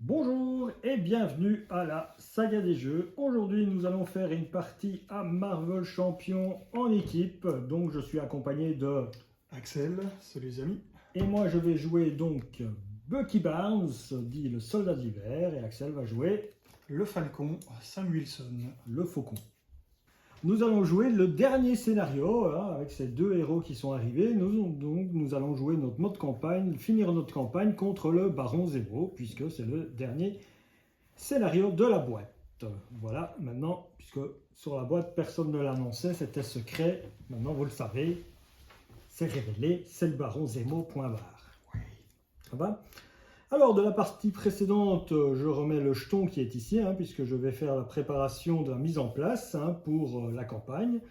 Bonjour et bienvenue à la saga des jeux. Aujourd'hui, nous allons faire une partie à Marvel Champion en équipe. Donc, je suis accompagné de Axel, salut les amis. et moi, je vais jouer donc Bucky Barnes, dit le soldat d'hiver, et Axel va jouer Le Falcon, Sam Wilson. le Faucon. Nous allons jouer le dernier scénario avec ces deux héros qui sont arrivés. Nous allons jouer notre mode campagne, finir notre campagne contre le Baron Zemo, puisque c'est le dernier scénario de la boîte. Voilà, maintenant, puisque sur la boîte, personne ne l'annonçait, c'était secret. Maintenant, vous le savez, c'est révélé, c'est le Baron Zemo, point barre. Ça va ? Alors, de la partie précédente, je remets le jeton qui est ici, puisque je vais faire la préparation de la mise en place pour la campagne.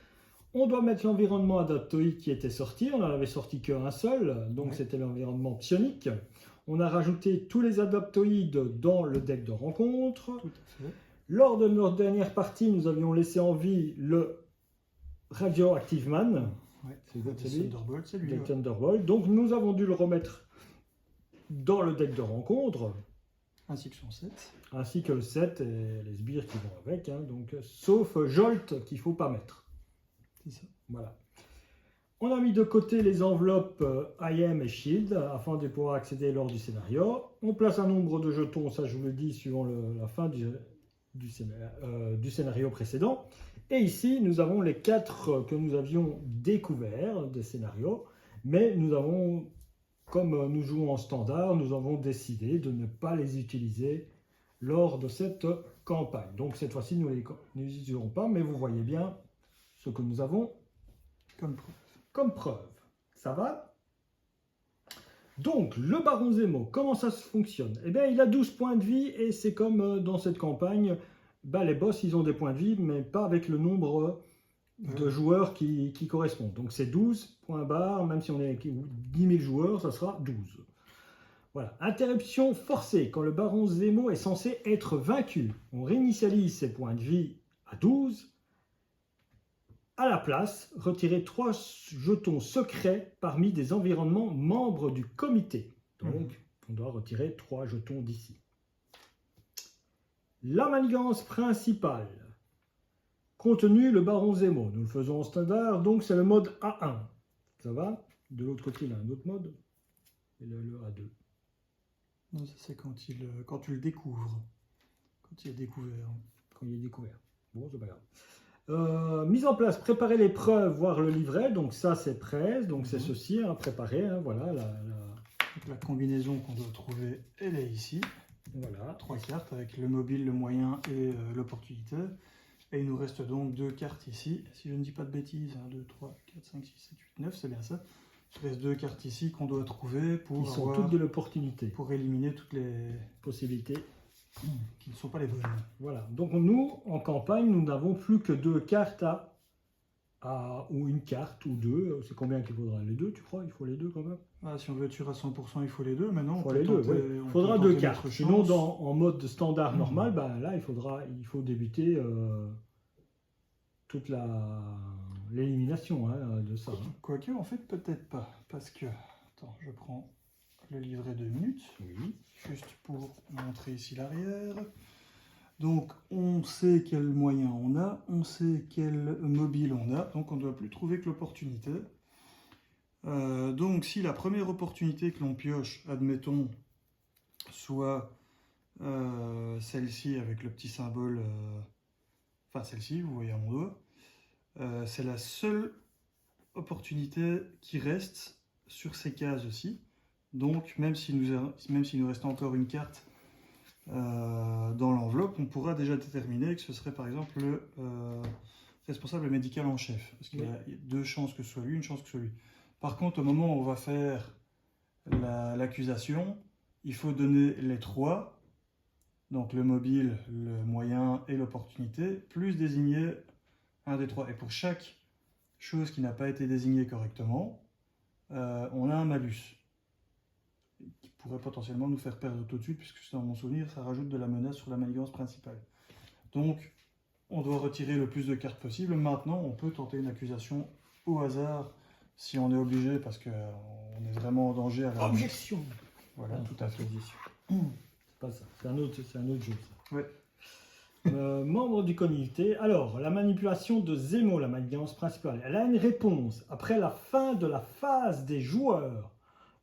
On doit mettre l'environnement adaptoïde qui était sorti, on n'en avait sorti qu'un seul, donc c'était l'environnement psionique. On a rajouté tous les adaptoïdes dans le deck de rencontre. Tout à fait. Lors de notre dernière partie, nous avions laissé en vie le Radioactive Man. Ouais, C'est lui. Thunderbolt, c'est lui. Le Ouais. Thunderbolt. Donc nous avons dû le remettre dans le deck de rencontre, Ainsi que son set. ainsi que le set et les sbires qui vont avec. Donc, sauf Jolt qu'il ne faut pas mettre. C'est ça. Voilà. On a mis de côté les enveloppes IM et Shield afin de pouvoir accéder lors du scénario. On place un nombre de jetons, ça je vous le dis, suivant la fin du scénario précédent. Et ici, nous avons les 4 que nous avions découverts des scénarios, mais nous avons, comme nous jouons en standard, nous avons décidé de ne pas les utiliser lors de cette campagne. Donc cette fois-ci, nous ne les utiliserons pas, mais vous voyez bien ce que nous avons comme preuve. Ça va? Donc, le Baron Zemo, comment ça se fonctionne? Eh bien, il a 12 points de vie et c'est comme dans cette campagne, les boss, ils ont des points de vie, mais pas avec le nombre de joueurs qui correspondent. Donc, c'est 12 points barre, même si on est 10 000 joueurs, ça sera 12. Voilà. Interruption forcée. Quand le Baron Zemo est censé être vaincu, on réinitialise ses points de vie à 12. À la place, retirez 3 jetons secrets parmi des environnements membres du comité. Donc, on doit retirer 3 jetons d'ici. La manigance principale. Contenu, le Baron Zemo. Nous le faisons en standard, donc c'est le mode A1. Ça va? De l'autre côté, il a un autre mode. Et le A2. Non, ça c'est quand tu le découvres. Quand il est découvert. Quand il est découvert. Bon, c'est pas grave. Mise en place, préparer l'épreuve, voir le livret, donc ça c'est prêt, donc c'est ceci, préparer, voilà. La combinaison qu'on doit trouver, elle est ici. Voilà. 3 cartes avec le mobile, le moyen et l'opportunité. Et il nous reste donc 2 cartes ici. Si je ne dis pas de bêtises, 1, 2, 3, 4, 5, 6, 7, 8, 9, c'est bien ça. Il reste 2 cartes ici qu'on doit trouver pour, Qui sont toutes de l'opportunité. Pour éliminer toutes les possibilités qui ne sont pas les bonnes. Voilà, donc nous, en campagne, nous n'avons plus que 2 cartes ou une carte ou 2. C'est combien qu'il faudra? Les 2, tu crois? Il faut les 2 quand même? Si on veut tuer à 100%, il faut les 2. Maintenant, il faut les 2, oui. Il faudra 2 cartes. Sinon, en mode standard normal, là, il faut débuter toute l'élimination de ça. Quoique, en fait, peut-être pas. Parce que, attends, je prends le livret 2 minutes. Oui. Juste pour montrer ici l'arrière. Donc, on sait quel moyen on a, on sait quel mobile on a, donc on ne doit plus trouver que l'opportunité. Donc, si la première opportunité que l'on pioche, admettons, soit celle-ci avec le petit symbole, enfin celle-ci, vous voyez à mon doigt, c'est la seule opportunité qui reste sur ces cases-ci. Donc, même s'il nous reste encore une carte dans l'enveloppe, on pourra déjà déterminer que ce serait par exemple le responsable médical en chef. Parce qu'il y a 2 chances que ce soit lui, une chance que ce soit lui. Par contre, au moment où on va faire l'accusation, il faut donner les 3, donc le mobile, le moyen et l'opportunité, plus désigner un des 3. Et pour chaque chose qui n'a pas été désignée correctement, on a un malus qui pourrait potentiellement nous faire perdre tout de suite, puisque dans mon souvenir, ça rajoute de la menace sur la manigance principale. Donc, on doit retirer le plus de cartes possible. Maintenant, on peut tenter une accusation au hasard, si on est obligé, parce qu'on est vraiment en danger. À la Objection. Voilà, tout à fait. pas ça. C'est un autre jeu, ça. Ouais. Membre du comité. Alors, la manipulation de Zemo, la manigance principale. Elle a une réponse. Après la fin de la phase des joueurs,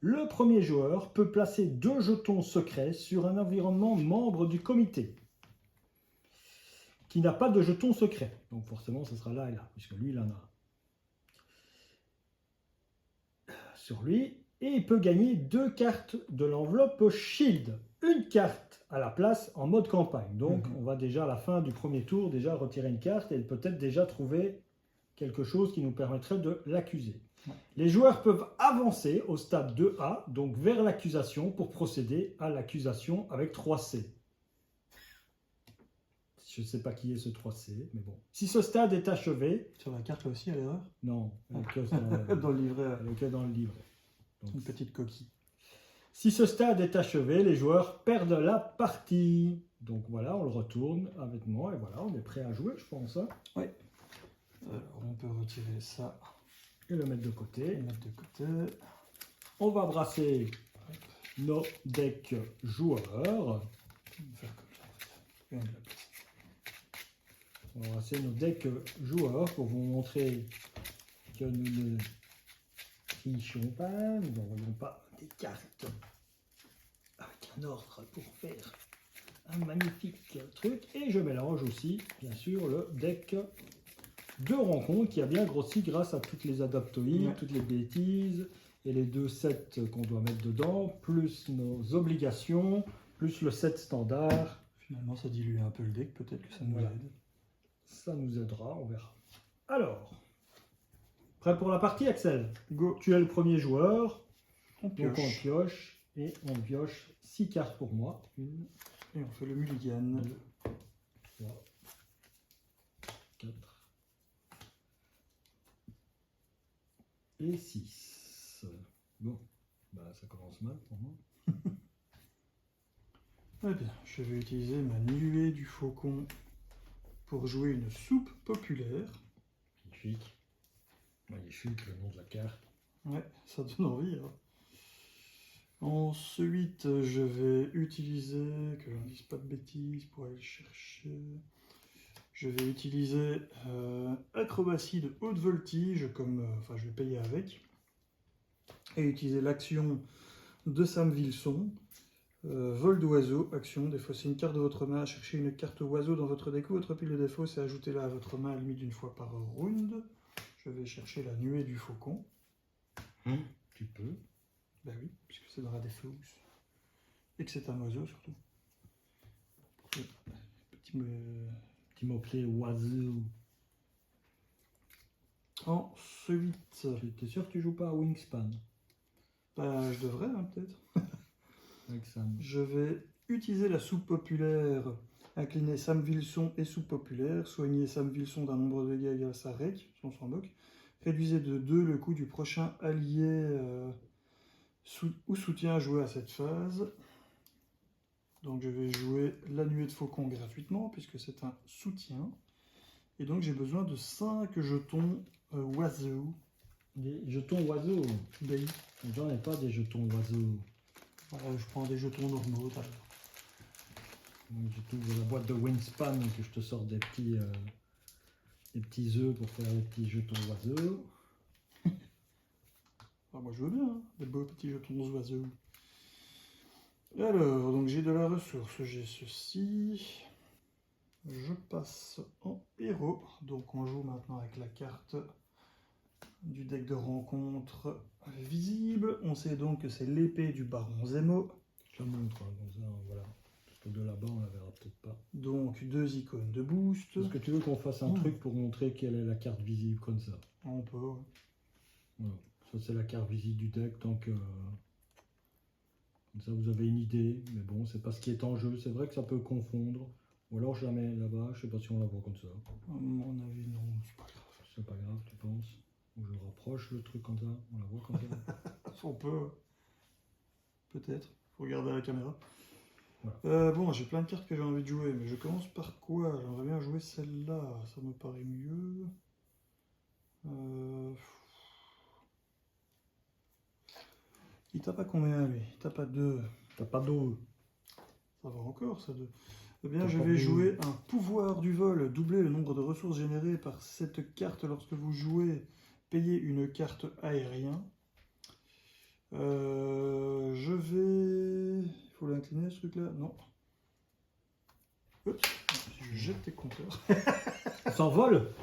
le premier joueur peut placer 2 jetons secrets sur un environnement membre du comité qui n'a pas de jetons secrets. Donc forcément, ce sera là et là, puisque lui, il en a sur lui. Et il peut gagner 2 cartes de l'enveloppe Shield. Une carte à la place en mode campagne. Donc on va déjà à la fin du premier tour déjà retirer une carte et peut-être déjà trouver quelque chose qui nous permettrait de l'accuser. Ouais. Les joueurs peuvent avancer au stade 2A, donc vers l'accusation, pour procéder à l'accusation avec 3C. Je ne sais pas qui est ce 3C, mais bon. Si ce stade est achevé... Sur la carte là aussi, à l'erreur? Non, elle est que Dans le livret. elle est que dans le livret. Donc, Une petite coquille. si ce stade est achevé, les joueurs perdent la partie. Donc voilà, on le retourne avec moi et voilà, on est prêt à jouer, je pense. Hein. Oui. Alors, on peut retirer ça Et le mettre de et côté. le mettre de côté. On va brasser nos decks joueurs. On va faire comme ça, en fait. Bien de la place. On va brasser nos decks joueurs pour vous montrer que nous ne trichons pas, nous n'envoyons pas des cartes avec un ordre pour faire un magnifique truc. Et je mélange aussi, bien sûr, le deck de rencontre qui a bien grossi grâce à toutes les adaptoïdes, toutes les bêtises et les 2 sets qu'on doit mettre dedans, plus nos obligations, plus le set standard. Finalement, ça dilue un peu le deck, peut-être que ça nous Voilà. aide. Ça nous aidera, on verra. Alors, prêt pour la partie, Axel? Go. Tu es le premier joueur, On donc on pioche. pioche et on pioche 6 cartes pour moi. 1, Et on fait le mulligan. 2, 3, 4 et 6. Bon, bah, ça commence mal pour moi. Eh bien, je vais utiliser ma nuée du faucon pour jouer une soupe populaire. Magnifique. Magnifique, le nom de la carte. Ouais, ça donne envie. Hein. Ensuite, je vais utiliser, que je ne dise pas de bêtises pour aller le chercher, je vais utiliser acrobatie de haute voltige, comme, enfin je vais payer avec, et utiliser l'action de Sam Wilson, vol d'oiseau, action, défausser une carte de votre main, chercher une carte oiseau dans votre déco, votre pile de défauts, et ajoutez-la à votre main à la limite d'une fois par round. Je vais chercher la nuée du faucon. Tu peux. Ben oui, puisque c'est dans la défausse. Et que c'est un oiseau surtout. Petit mot-clé oiseau. Ensuite, T'es sûr que tu joues pas à Wingspan bah, je devrais hein, peut-être. avec Sam? Je vais utiliser la soupe populaire, incliner Sam Wilson et soupe populaire, soigner Sam Wilson d'un nombre de dégâts égal à sa rec, on s'en moque. Réduisez de 2 le coût du prochain allié ou soutien joué à cette phase. Donc je vais jouer la nuée de faucon gratuitement puisque c'est un soutien. Et donc j'ai besoin de 5 jetons oiseaux. Des jetons oiseaux. Ben, J'en ai pas des jetons oiseaux. je prends des jetons normaux. Donc, je t'ouvre la boîte de Wingspan que je te sors des petits œufs pour faire les petits jetons oiseaux. Ah, moi je veux bien, hein, des beaux petits jetons oiseaux. Alors, donc j'ai de la ressource, j'ai ceci. Je passe en héros. Donc on joue maintenant avec la carte du deck de rencontre visible. On sait donc que c'est l'épée du baron Zemo. Je la montre, hein, comme ça, voilà. Parce que de là-bas, on la verra peut-être pas. Donc 2 icônes de boost. Est-ce que tu veux qu'on fasse un truc pour montrer quelle est la carte visible comme ça? On peut, ouais. Voilà. Ça, c'est la carte visible du deck, donc comme ça, vous avez une idée. Mais bon, c'est pas ce qui est en jeu. C'est vrai que ça peut confondre. Ou alors, je la mets là-bas. Je sais pas si on la voit comme ça. À mon avis, non, c'est pas grave. C'est pas grave, tu penses? Ou je rapproche le truc comme ça. On la voit comme ça. On peut, peut-être. Faut regarder à la caméra. Voilà. Bon, j'ai plein de cartes que j'ai envie de jouer, mais je commence par quoi? J'aimerais bien jouer celle-là, ça me paraît mieux. Il tape à combien lui? Il tape à 2. T'as pas d'eau. Ça va encore, ça. Eh bien, T'as je pas vais vu. jouer un pouvoir du vol. Doubler le nombre de ressources générées par cette carte lorsque vous jouez. Payer une carte aérien. Je vais... Il faut l'incliner, ce truc-là? Non. Oups, je jette tes compteurs. Il s'envole.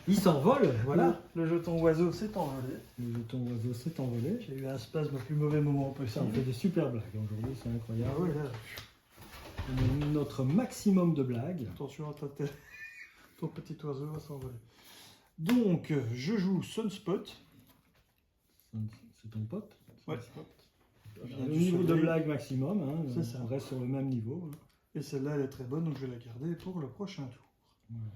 Il s'envole, voilà. Le jeton oiseau s'est envolé. Le jeton oiseau s'est envolé. J'ai eu un spasme au plus mauvais moment Ça, possible. on fait des super blagues aujourd'hui, c'est incroyable. Ah ouais, là. On a notre maximum de blagues. Attention à ta tête. Ton petit oiseau va s'envoler. Donc, je joue Sunspot. C'est ton pote. Ouais. Le niveau de blague maximum, hein, C'est ça. on reste sur le même niveau. Hein. Et celle-là, elle est très bonne, donc je vais la garder pour le prochain tour. Voilà.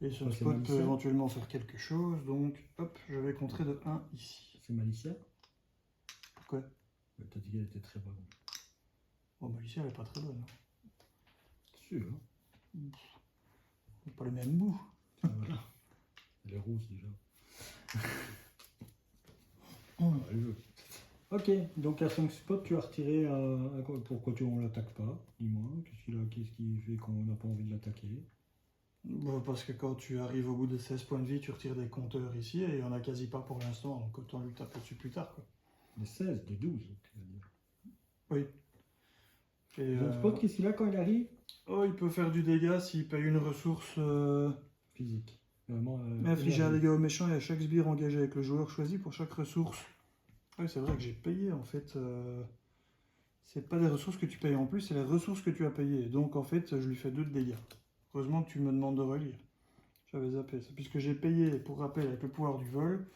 Et c'est Sunspot peut malicieux. éventuellement faire quelque chose, donc hop, je vais contrer de 1 ici. C'est Malicia. Pourquoi? T'as dit qu'elle était très bonne. Oh, bah ici, elle est pas très bonne. Sûr. Pas le même goût. Ah, voilà. Elle est rouge déjà. Elle veut. Ok, donc à 5 spots, tu as retiré. Pourquoi on l'attaque pas? Dis-moi, qu'est-ce qui fait qu'on n'a pas envie de l'attaquer? Bon, parce que quand tu arrives au bout de 16 points de vie, tu retires des compteurs ici, et il n'y en a quasi pas pour l'instant, donc autant lui taper dessus plus tard, quoi. Des 16, des 12, tu vas dire. Oui. Et, Donc spot, qu'est-ce qu'il a quand il arrive? oh, il peut faire du dégât s'il paye une ressource... Physique. Vraiment, infliger un énergie. dégât au méchant et à chaque sbire engagé avec le joueur choisi pour chaque ressource. Oui, c'est vrai que j'ai payé en fait. C'est pas des ressources que tu payes en plus, c'est les ressources que tu as payées. Donc en fait, je lui fais 2 de dégâts. Heureusement que tu me demandes de relire. J'avais zappé ça. Puisque j'ai payé, pour rappel, avec le pouvoir du vol,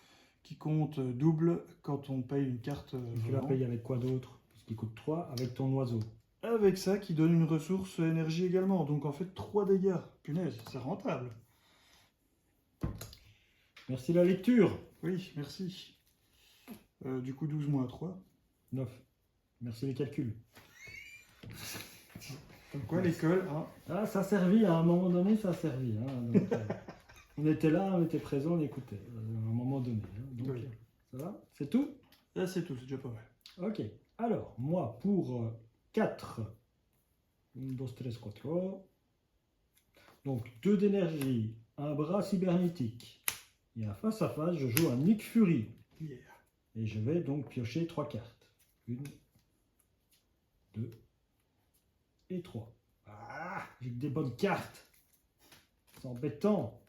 qui compte double quand on paye une carte Tu l'as volant. payé avec quoi d'autre? Parce qu'il coûte 3 avec ton oiseau. Avec ça, qui donne une ressource énergie également. Donc en fait, 3 dégâts. Punaise, c'est rentable. Merci la lecture. Oui, merci. Du coup, 12 moins 3. 9. Merci les calculs. Comme quoi, l'école, hein. Ah, ça a servi, à un moment donné, ça a servi. Hein, donc, on était là, on était présent, on écoutait. À un moment donné. Hein, donc, Oui. ça va? C'est tout? Là, c'est tout, c'est déjà pas mal. Ok. Alors, moi, pour 4. 1, 2, 3, 4. Donc, 2 d'énergie, un bras cybernétique. Et un face à face, je joue un Nick Fury. Yeah. Et je vais donc piocher 3 cartes. 1, 2 et 3. Ah, j'ai que des bonnes cartes. C'est embêtant.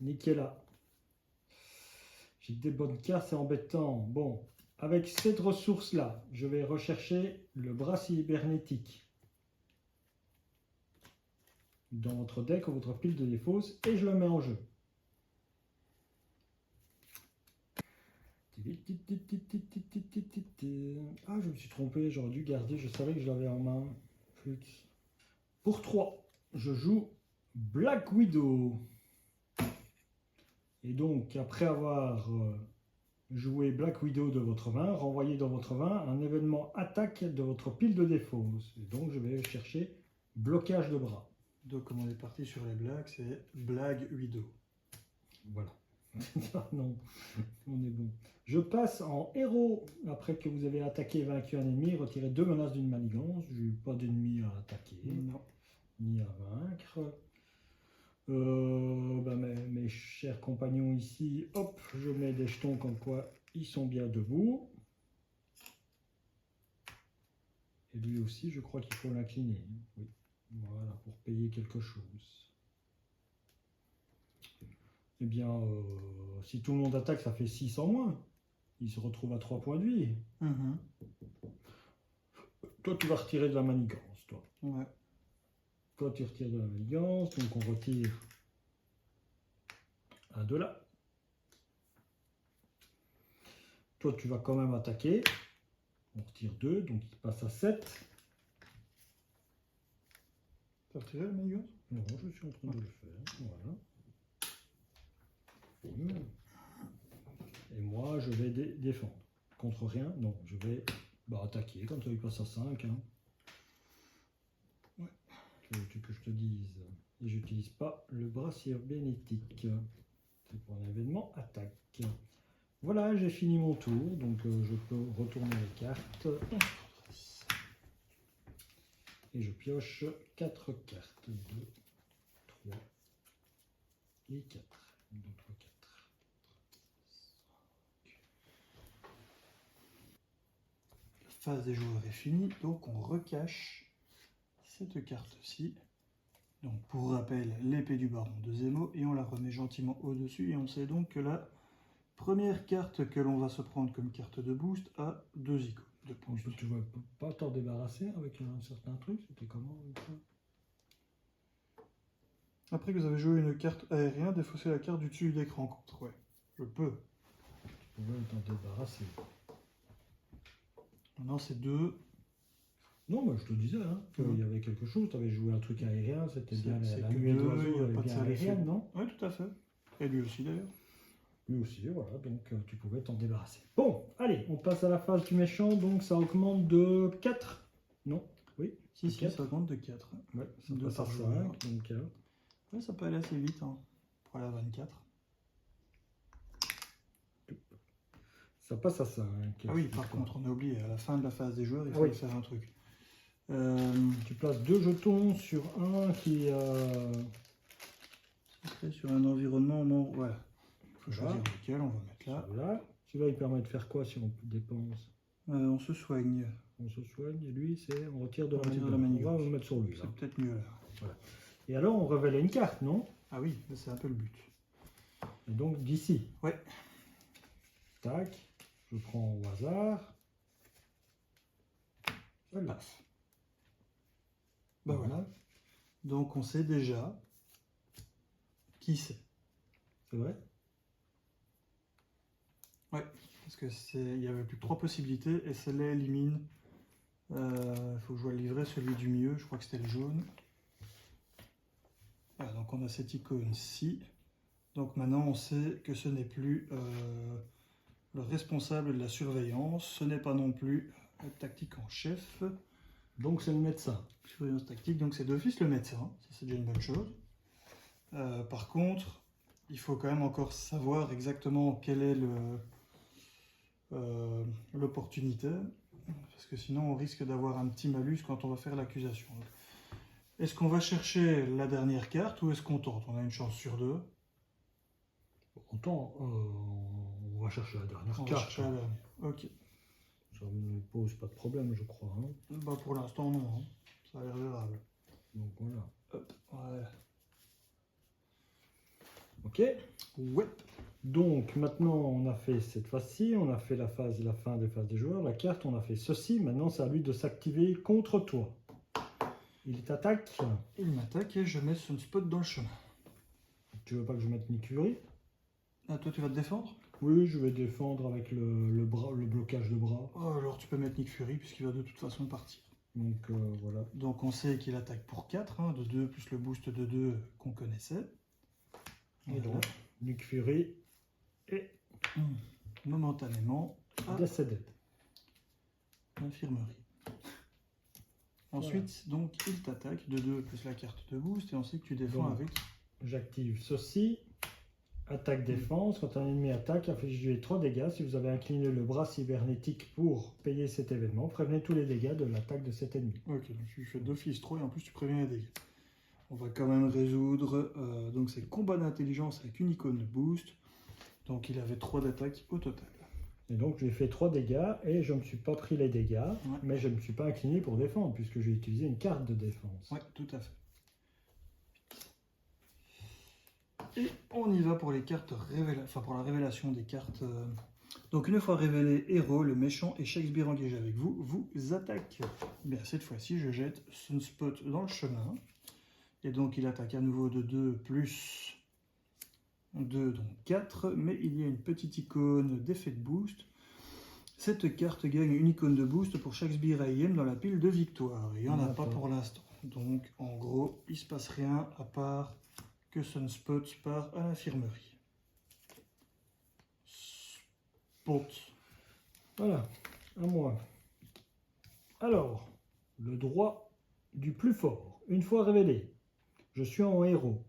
Niquez-la. J'ai que des bonnes cartes, c'est embêtant. Bon, avec cette ressource-là, je vais rechercher le bras cybernétique dans votre deck ou votre pile de défausse et je le mets en jeu. Ah, je me suis trompé, j'aurais dû garder, je savais que je l'avais en main. Flux. Pour 3, je joue Black Widow. Et donc, après avoir joué Black Widow de votre main, renvoyez dans votre main un événement attaque de votre pile de défausse. Et donc, je vais chercher blocage de bras. Donc, comme on est parti sur les blagues, c'est Blague Widow. Voilà. Ah non, on est bon. Je passe en héros. Après que vous avez attaqué et vaincu un ennemi, retirez 2 menaces d'une manigance. Je n'ai pas d'ennemi à attaquer, Non. ni à vaincre. Mes chers compagnons ici, hop, je mets des jetons comme quoi ils sont bien debout. Et lui aussi, je crois qu'il faut l'incliner. Oui, voilà, pour payer quelque chose. Eh bien, si tout le monde attaque, ça fait 6 en moins. Il se retrouve à 3 points de vie. Toi, tu vas retirer de la manigance, toi. Ouais. Toi, tu retires de la manigance, donc on retire un de là. Toi, tu vas quand même attaquer. On retire 2, donc il passe à 7. T'as retiré la manigance? Non, je suis en train de le faire. Voilà. Et moi, je vais défendre. Contre rien, non, je vais attaquer. Comme ça, il passe à 5. Hein. Ouais. Que je te dise. Et j'utilise pas le bras cybernétique. C'est pour un événement attaque. Voilà, j'ai fini mon tour. Donc, je peux retourner les cartes. Et je pioche 4 cartes. 2, 3 et 4. 2, 3, 4. La phase des joueurs est finie, donc on recache cette carte-ci. Donc pour rappel, l'épée du baron de Zemo, et on la remet gentiment au-dessus, et on sait donc que la première carte que l'on va se prendre comme carte de boost a 2 icônes de boost. Tu ne vas pas t'en débarrasser avec un certain truc? C'était comment avec ça? Après que vous avez joué une carte aérienne, défausser la carte du dessus de l'écran contre. Ouais, je peux. Tu pouvais t'en débarrasser. Maintenant c'est 2. Non, moi je te disais hein, qu'il y avait quelque chose. Tu avais joué un truc aérien, c'était bien la nuée d'oiseaux, elle est bien aérienne, non? Oui, tout à fait. Et lui aussi d'ailleurs. Lui aussi, voilà, donc tu pouvais t'en débarrasser. Bon, allez, on passe à la phase du méchant, donc ça augmente de 4. Non? Oui? Si, de 4. ça augmente de 4. Ouais, ça Deux passe à par 5. joueur. Donc, Ouais, ça peut aller assez vite, hein, pour aller à 24. ça passe à 5. Ah oui, par contre, on a oublié, à la fin de la phase des joueurs, il faut oui. faire un truc. Tu places 2 jetons sur un qui... Sur un environnement, bon, voilà. Il faut Voilà. choisir lequel, on va mettre là. Voilà. Celui-là, il permet de faire quoi si on dépense? On se soigne. On se soigne, et lui, c'est on retire de On la retire manigance. de la On va manigance. le mettre sur lui. C'est Là. peut-être mieux là. Voilà. Et alors, on révèle une carte, non? Ah oui, c'est un peu le but. Et donc, d'ici. Ouais. Tac. Je prends au hasard. Voilà. Paf. Bah voilà. Donc on sait déjà qui c'est. C'est vrai? Ouais, parce que il y avait plus que 3 possibilités et celle-là élimine. Il faut que je vois le livret, celui du milieu, je crois que c'était le jaune. Voilà, donc on a cette icône-ci. Donc maintenant on sait que ce n'est plus le responsable de la surveillance, ce n'est pas non plus le tactique en chef. Donc, c'est le médecin. Surveillance tactique, donc c'est d'office le médecin, ça c'est déjà une bonne chose. Par contre, il faut quand même encore savoir exactement quelle est l'opportunité, parce que sinon on risque d'avoir un petit malus quand on va faire l'accusation. Est-ce qu'on va chercher la dernière carte ou est-ce qu'on tente? On a une chance sur 2. On va chercher la dernière On va carte. chercher la dernière. Ok. Ça ne pose pas de problème, je crois. Hein. Bah pour l'instant non, hein. Ça a l'air gérable. Donc voilà. Hop, voilà. Ok. Ouais. Donc maintenant, on a fait cette phase-ci, on a fait la fin des phases des joueurs. La carte, on a fait ceci. Maintenant, c'est à lui de s'activer contre toi. Il t'attaque. Il m'attaque et je mets Sunspot dans le chemin. Tu veux pas que je mette Nick Fury? Ah, toi tu vas te défendre? Oui, je vais défendre avec le blocage de bras. Oh, alors tu peux mettre Nick Fury puisqu'il va de toute façon partir. Donc voilà. Donc on sait qu'il attaque pour 4, hein, de 2 plus le boost de 2 qu'on connaissait. Et donc, Nick Fury est momentanément à décédé. l'infirmerie. Ensuite, donc, il t'attaque de 2 plus la carte de boost et on sait que tu défends Donc, avec... J'active ceci. Attaque-défense. Quand un ennemi attaque, infligez 3 dégâts. Si vous avez incliné le bras cybernétique pour payer cet événement, prévenez tous les dégâts de l'attaque de cet ennemi. Ok, donc tu fais d'office 3 et en plus tu préviens les dégâts. On va quand même résoudre... donc c'est combat d'intelligence avec une icône de boost. Donc il avait 3 d'attaque au total. Et donc, je lui ai fait 3 dégâts et je ne me suis pas pris les dégâts, Ouais. mais je ne me suis pas incliné pour défendre puisque j'ai utilisé une carte de défense. Ouais, tout à fait. Et on y va pour les cartes pour la révélation des cartes. Donc une fois révélé héros, le méchant et Shakespeare engagé avec vous, vous attaque. Bien cette fois-ci, je jette Sunspot dans le chemin. Et donc il attaque à nouveau de 2 plus 2, donc 4. Mais il y a une petite icône d'effet de boost. Cette carte gagne une icône de boost pour Shakespeare AM dans la pile de victoire. Et il n'y en a pas pour l'instant. Donc en gros, il ne se passe rien à part que Sunspot part à l'infirmerie. Spot. Voilà, à moi. Alors, le droit du plus fort. Une fois révélé, je suis en héros.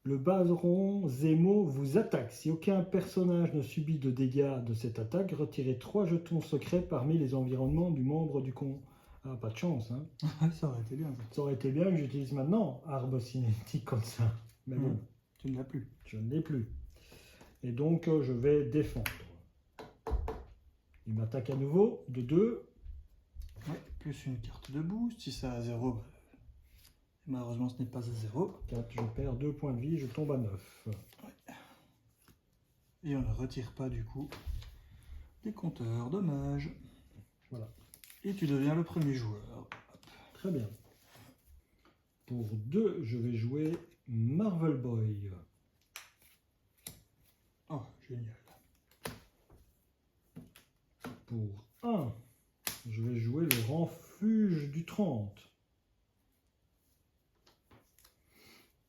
Le baron Zemo vous attaque. Si aucun personnage ne subit de dégâts de cette attaque, retirez 3 jetons secrets parmi les environnements du membre du Ah, pas de chance, hein. Ça aurait été bien, ça. Ça aurait été bien que j'utilise maintenant arbre cinétique comme ça. Mais bon, Tu ne l'as plus. je ne l'ai plus. Et donc, je vais défendre. Il m'attaque à nouveau de 2. Ouais, plus une carte de boost. Si c'est à 0, bah, malheureusement ce n'est pas à 0. 4, je perds 2 points de vie, je tombe à 9. Ouais. Et on ne retire pas du coup des compteurs, dommage. Voilà. Et tu deviens le premier joueur. Hop. Très bien. Pour 2, je vais jouer Marvel Boy. Oh, génial. Pour 1, je vais jouer le refuge du 30.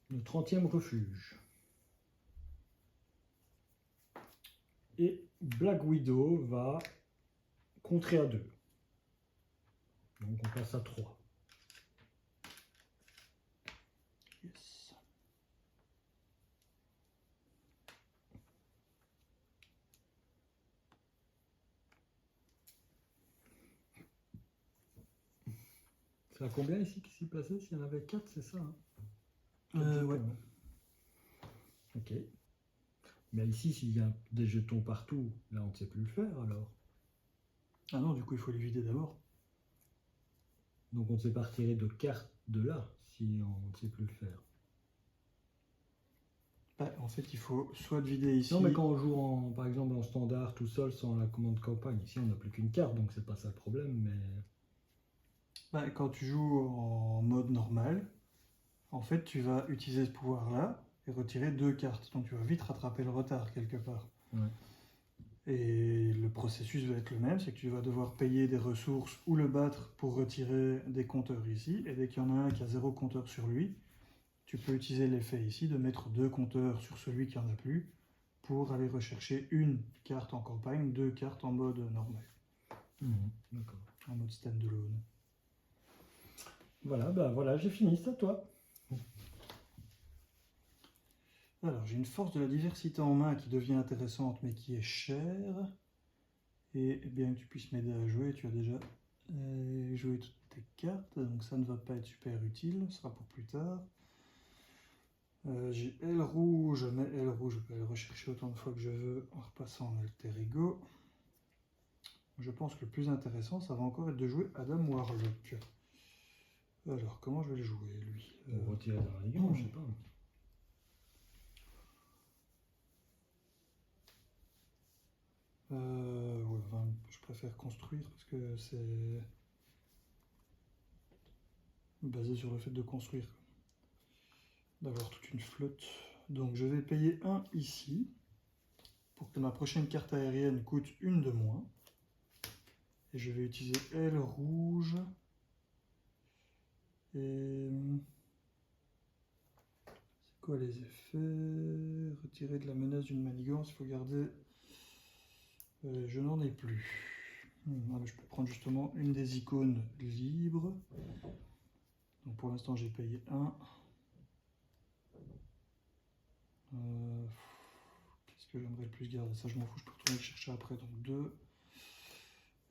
Le 30e refuge. Et Black Widow va contrer à 2. Donc on passe à 3. Yes. C'est à combien ici qui s'y passait? S'il y en avait 4, c'est ça, hein? Ouais. Ok. Mais ici, s'il y a des jetons partout, là on ne sait plus le faire alors. Ah non, du coup il faut les vider d'abord. Donc on ne sait pas retirer de cartes de là si on ne sait plus le faire. Bah, en fait il faut soit le vider ici. Non, mais quand on joue par exemple en standard tout seul sans la commande campagne, ici on n'a plus qu'une carte, donc c'est pas ça le problème. Mais Bah, quand tu joues en mode normal, en fait tu vas utiliser ce pouvoir là et retirer 2 cartes. Donc tu vas vite rattraper le retard quelque part. ouais. Et le processus va être le même, c'est que tu vas devoir payer des ressources ou le battre pour retirer des compteurs ici. Et dès qu'il y en a un qui a 0 compteur sur lui, tu peux utiliser l'effet ici de mettre 2 compteurs sur celui qui en a plus pour aller rechercher une carte en campagne, 2 cartes en mode normal, D'accord. en mode standalone. Voilà, ben voilà, j'ai fini, c'est à toi. Alors, j'ai une force de la diversité en main qui devient intéressante mais qui est chère. Et bien que tu puisses m'aider à jouer, tu as déjà joué toutes tes cartes, donc ça ne va pas être super utile, ce sera pour plus tard. J'ai L rouge, mais L rouge, je peux aller rechercher autant de fois que je veux en repassant en alter ego. Je pense que le plus intéressant, ça va encore être de jouer Adam Warlock. Alors, comment je vais le jouer, lui? Pour retirer dans la ligue, je sais pas. Ouais, enfin, je préfère construire parce que c'est basé sur le fait de construire, d'avoir toute une flotte. Donc je vais payer 1 ici pour que ma prochaine carte aérienne coûte une de moins. Et je vais utiliser L rouge. Et c'est quoi les effets? Retirer de la menace d'une manigance, il faut garder. Je n'en ai plus. Ah, je peux prendre justement une des icônes libres. Donc pour l'instant j'ai payé 1. Qu'est-ce que j'aimerais le plus garder? Ça je m'en fous, je peux retourner le chercher après. Donc 2.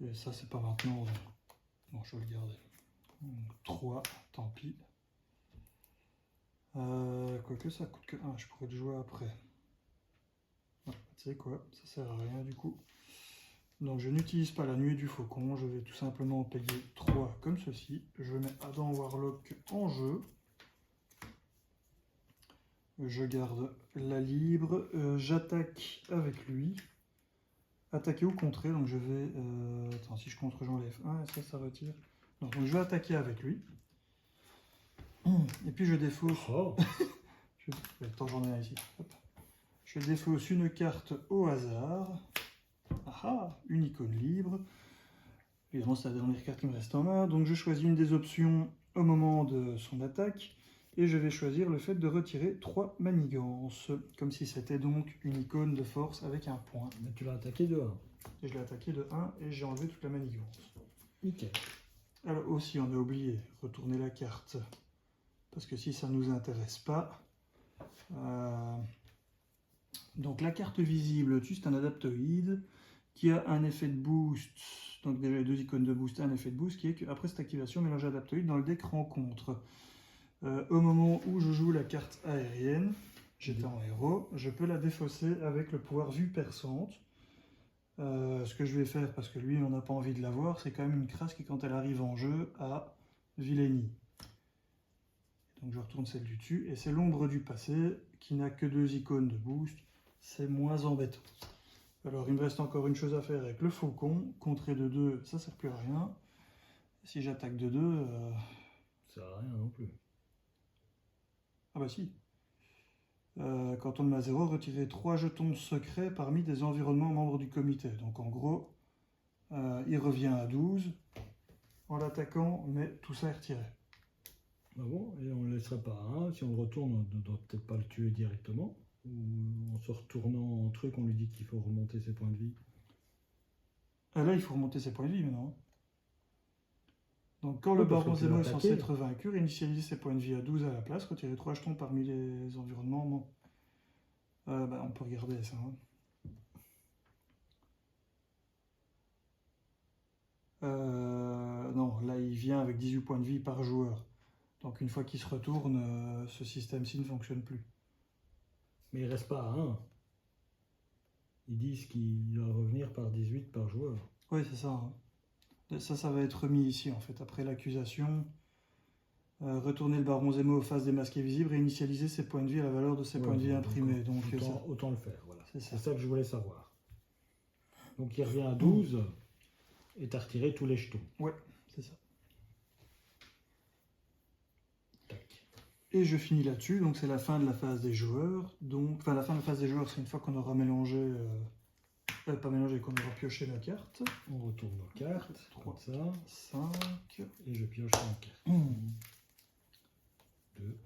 Et ça c'est pas maintenant. Donc... Bon, je vais le garder. Donc 3, tant pis. Quoique ça coûte que 1, je pourrais le jouer après. Ouais, tu sais quoi, ça sert à rien du coup. Donc je n'utilise pas la nuée du faucon, je vais tout simplement payer 3 comme ceci. Je mets Adam Warlock en jeu. Je garde la libre, j'attaque avec lui. Attaquer ou contrer, donc je vais... attends, si je contre, j'enlève 1 et ça retire. Donc je vais attaquer avec lui. Et puis je défausse... Oh. Attends, j'en ai un ici. Hop. Je défausse une carte au hasard. Ah, une icône libre. Évidemment, c'est la dernière carte qui me reste en main. Donc je choisis une des options au moment de son attaque. Et je vais choisir le fait de retirer 3 manigances. Comme si c'était donc une icône de force avec un point. Mais tu l'as attaqué de 1. Et je l'ai attaqué de 1 et j'ai enlevé toute la manigance. Nickel. Alors aussi, on a oublié, retourner la carte. Parce que si ça ne nous intéresse pas... Donc la carte visible, c'est un adaptoïde qui a un effet de boost. Donc déjà les 2 icônes de boost, un effet de boost qui est qu'après cette activation, mélanger adaptoïde dans le deck rencontre. Au moment où je joue la carte aérienne, j'étais en héros, je peux la défausser avec le pouvoir vue perçante. Ce que je vais faire, parce que lui on n'a pas envie de l'avoir, c'est quand même une crasse qui quand elle arrive en jeu a Vilainie. Donc je retourne celle du dessus, et c'est l'ombre du passé qui n'a que 2 icônes de boost, c'est moins embêtant. Alors il me reste encore une chose à faire avec le faucon, contrer de 2, ça sert plus à rien. Si j'attaque de 2, Ça sert à rien non plus. ah bah si. Quand on le met à 0, retirer 3 jetons secrets parmi des environnements membres du comité. Donc en gros, il revient à 12 en l'attaquant, mais tout ça est retiré. Ah bon? Et on ne le laisserait pas un. Si on le retourne, on ne doit peut-être pas le tuer directement. Ou en se retournant en truc, on lui dit qu'il faut remonter ses points de vie. Ah là, il faut remonter ses points de vie maintenant. Donc quand Oui, le parce que baron tu Zemo l'as est censé attaqué. être vaincu, réinitialiser ses points de vie à 12 à la place, retirer 3 jetons parmi les environnements. Bah, on peut regarder ça. Hein. Non, là il vient avec 18 points de vie par joueur. Donc une fois qu'il se retourne, ce système-ci ne fonctionne plus. Mais il reste pas à 1. Ils disent qu'il va revenir par 18 par joueur. Oui, c'est ça. Hein. Ça va être remis ici en fait. Après l'accusation, retourner le baron Zemo face démasqué visible, réinitialiser ses points de vie à la valeur de ses points de vie imprimés. Donc, autant le faire, voilà. C'est ça. C'est ça que je voulais savoir. Donc il revient à 12 et tu as retiré tous les jetons. Ouais, c'est ça. Tac. Et je finis là-dessus, donc c'est la fin de la phase des joueurs. Donc, enfin, la fin de la phase des joueurs, c'est une fois qu'on aura mélangé, pas mélangé, qu'on aura pioché la carte. On retourne nos cartes, 3, comme ça, 5, et je pioche 5 cartes. 2,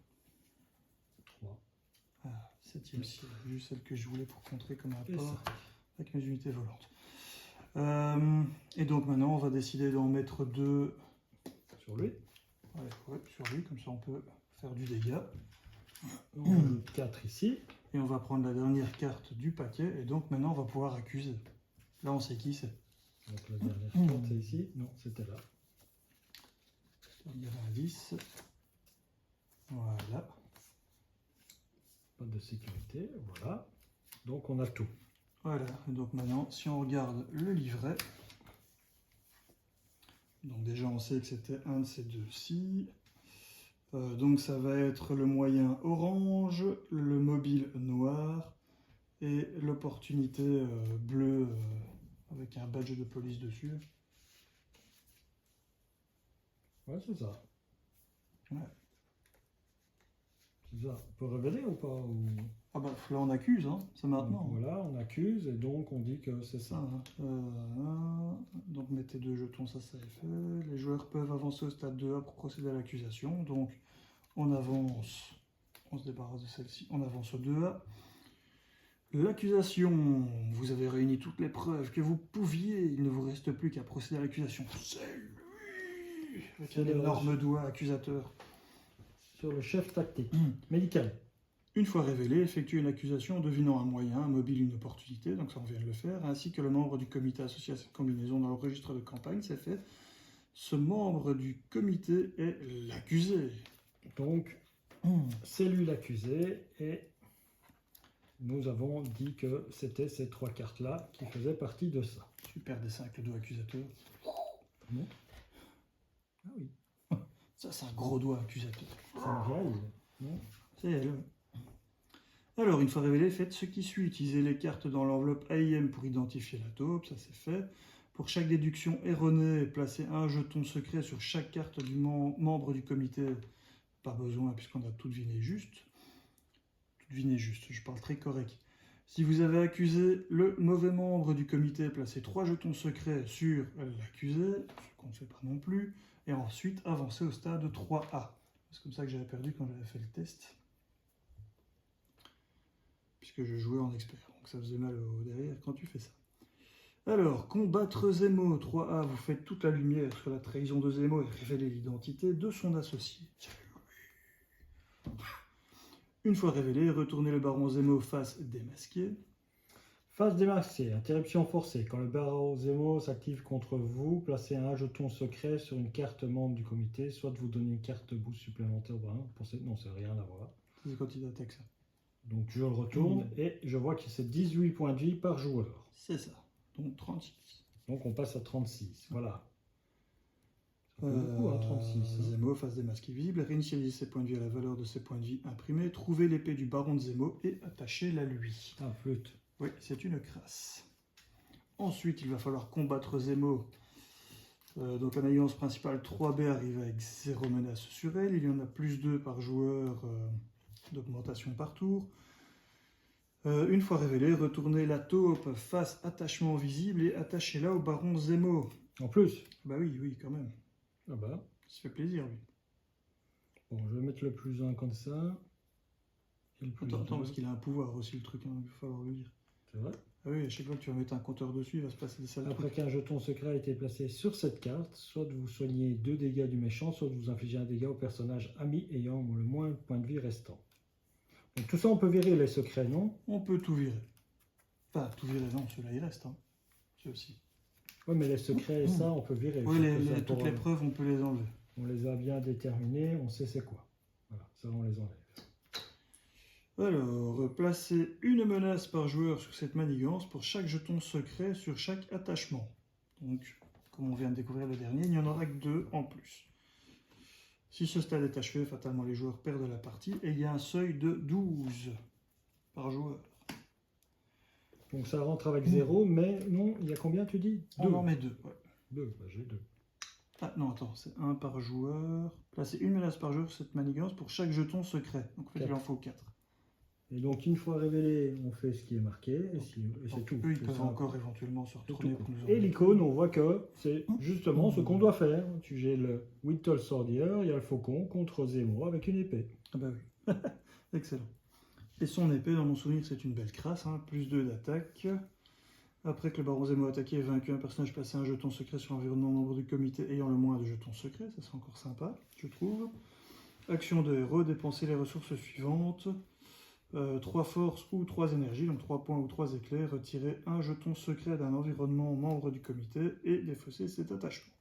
3, ah, 7ème ciel, juste celle que je voulais pour contrer comme et rapport 5. avec mes unités volantes. Et donc maintenant, on va décider d'en mettre 2 Sur lui. ouais, sur lui, comme ça on peut faire du dégât. On ajoute 4 ici. Et on va prendre la dernière carte du paquet, et donc maintenant on va pouvoir accuser. Là on sait qui c'est. Donc la dernière carte c'est ici. Non, c'était là. Il y avait un 10. Voilà. Pas de sécurité, voilà. Donc on a tout. Voilà, et donc maintenant, si on regarde le livret, donc déjà on sait que c'était un de ces deux-ci. Donc ça va être le moyen orange, le mobile noir et l'opportunité bleue avec un badge de police dessus. Ouais, c'est ça. Ouais. C'est ça. On peut révéler ou pas ou... Ah bah là on accuse, hein, c'est maintenant. Donc, voilà, on accuse et donc on dit que c'est ça. Donc mettez 2 jetons, ça c'est fait. Les joueurs peuvent avancer au stade 2A pour procéder à l'accusation. Donc on avance, on se débarrasse de celle-ci, on avance au 2A. L'accusation, vous avez réuni toutes les preuves que vous pouviez, il ne vous reste plus qu'à procéder à l'accusation. C'est lui, avec un énorme doigt accusateur. Sur le chef tactique médical. Une fois révélé, effectuer une accusation en devinant un moyen, un mobile, une opportunité, donc ça on vient de le faire, ainsi que le membre du comité associé à cette combinaison dans le registre de campagne, c'est fait. Ce membre du comité est l'accusé. Donc, c'est lui l'accusé et nous avons dit que c'était ces 3 cartes-là qui faisaient partie de ça. Super dessin avec le doigt accusateur. Non. Ah oui. Ça c'est un gros doigt accusateur. C'est une vieille, non? C'est elle. Alors, une fois révélé, faites ce qui suit. Utilisez les cartes dans l'enveloppe AIM pour identifier la taupe, ça c'est fait. Pour chaque déduction erronée, placez un jeton secret sur chaque carte du membre du comité. Pas besoin, puisqu'on a tout deviné juste. Tout deviné juste, je parle très correct. Si vous avez accusé le mauvais membre du comité, placez 3 jetons secrets sur l'accusé, ce qu'on ne fait pas non plus, et ensuite avancez au stade 3A. C'est comme ça que j'avais perdu quand j'avais fait le test. Puisque je jouais en expert, donc ça faisait mal au derrière quand tu fais ça. Alors, combattre Zemo, 3A, vous faites toute la lumière sur la trahison de Zemo et révélez l'identité de son associé. Une fois révélé, retournez le baron Zemo face démasqué. Phase démasquée, interruption forcée. Quand le baron Zemo s'active contre vous, placez un jeton secret sur une carte membre du comité, soit vous donnez une carte boost supplémentaire au baron. Non, c'est rien à voir. C'est quand il attaque ça. Donc je le retourne et je vois que c'est 18 points de vie par joueur. C'est ça. Donc 36. Donc on passe à 36. Voilà. Ça fait beaucoup, 36. Hein. Zemo, phase démasquée visible. Réinitialisez ses points de vie à la valeur de ses points de vie imprimés. Trouvez l'épée du baron de Zemo et attachez-la lui. Ah, flûte. Oui, c'est une crasse. Ensuite, il va falloir combattre Zemo. Donc en alliance principale, 3B arrive avec 0 menace sur elle. Il y en a plus 2 par joueur d'augmentation par tour. Une fois révélé, retournez la taupe face attachement visible et attachez-la au baron Zemo. En plus. Bah oui, quand même. Ah bah. Ça fait plaisir, lui. Bon, je vais mettre le plus 1 comme ça. Et le plus Attends, 2. parce qu'il a un pouvoir aussi, le truc, hein, il va falloir le dire. C'est vrai. Ah oui, à chaque fois que tu vas mettre un compteur dessus, il va se passer des sales Après trucs. qu'un jeton secret a été placé sur cette carte, soit vous soignez 2 dégâts du méchant, soit vous infligez un dégât au personnage ami ayant le moins de points de vie restant. Donc tout ça, on peut virer les secrets, non? On peut tout virer. Enfin, tout virer, non, ceux-là, il reste. Hein. C'est aussi. Oui, mais les secrets, ça, on peut virer. Oui, Faut toutes les preuves, on peut les enlever. On les a bien déterminés, on sait c'est quoi. Voilà, ça, on les enlève. Alors, placez une menace par joueur sur cette manigance pour chaque jeton secret sur chaque attachement. Donc, comme on vient de découvrir le dernier, il n'y en aura que 2 en plus. Si ce stade est achevé, fatalement les joueurs perdent la partie et il y a un seuil de 12 par joueur. Donc ça rentre avec 0, mais non, il y a combien tu dis? On en met 2. Ouais. 2, bah, j'ai 2. Ah non, attends, c'est 1 par joueur. Placez une menace par joueur sur cette manigance pour chaque jeton secret. Donc en fait, il en faut 4. Et donc, une fois révélé, on fait ce qui est marqué, et c'est tout. Eux, ils peuvent encore éventuellement se retourner pour nous Et enlever. l'icône, on voit que c'est justement ce qu'on doit faire. J'ai le Whittle Swordier, il y a le faucon contre Zemo avec une épée. Ah bah oui, excellent. Et son épée, dans mon souvenir, c'est une belle crasse, hein, plus 2 d'attaque. Après que le baron Zemo attaqué et vaincu un personnage, passé un jeton secret sur l'environnement membre du comité ayant le moins de jetons secrets, ça serait encore sympa, je trouve. Action de héros, dépenser les ressources suivantes. 3 forces ou 3 énergies, donc 3 points ou 3 éclairs, retirer un jeton secret d'un environnement membre du comité et défausser cet attachement.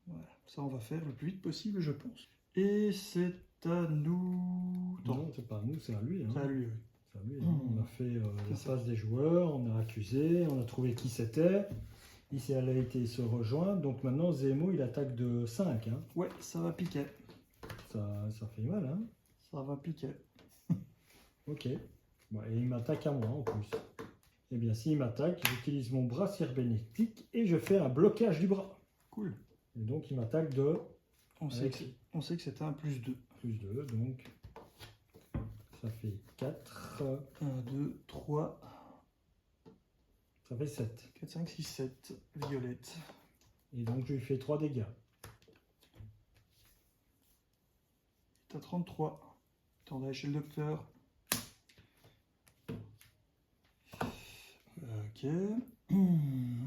Voilà, ça on va faire le plus vite possible, je pense. Et c'est à nous... Non, c'est pas à nous, c'est à lui. Hein. C'est à lui, oui. C'est à lui, hein. On a fait la phase des joueurs, on a accusé, on a trouvé qui c'était. Ici, elle a été se rejoindre. Donc maintenant, Zemo, il attaque de 5. Hein. Ouais, ça va piquer. Ça fait mal, hein. Ça va piquer. Ok. Bon, et il m'attaque à moi en plus. Eh bien, s'il m'attaque, j'utilise mon bras cybernétique et je fais un blocage du bras. Cool. Et donc, il m'attaque de... On sait que c'était un plus 2. Plus 2, donc... Ça fait 4. 1, 2, 3... Ça fait 7. 4, 5, 6, 7. Violette. Et donc, je lui fais 3 dégâts. T'as 33. T'en vas chez le docteur. Ok.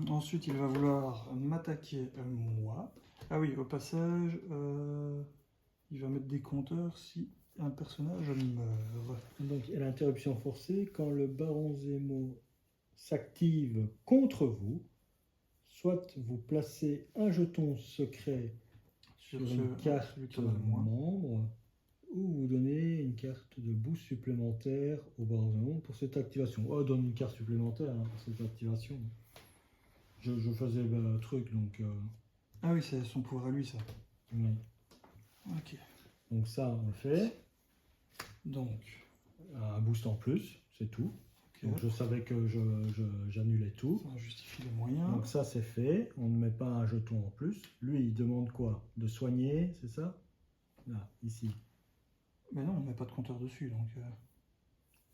Ensuite, il va vouloir m'attaquer moi. Ah oui, au passage, il va mettre des compteurs si un personnage meurt. Donc, l'interruption forcée, quand le baron Zemo s'active contre vous, soit vous placez un jeton secret sur une carte membre, ou vous donnez une carte de boost supplémentaire au baron Zemo pour cette activation. Oh, donne une carte supplémentaire hein, pour cette activation. Je faisais le truc, donc... Ah oui, c'est son pouvoir à lui, ça. Oui. Ok. Donc ça, on le fait. Donc... Un boost en plus, c'est tout. Okay. Donc je savais que j'annulais tout. Ça justifie les moyens. Donc ça, c'est fait. On ne met pas un jeton en plus. Lui, il demande quoi? De soigner, c'est ça? Là, ici. Mais non, on ne met pas de compteur dessus, donc...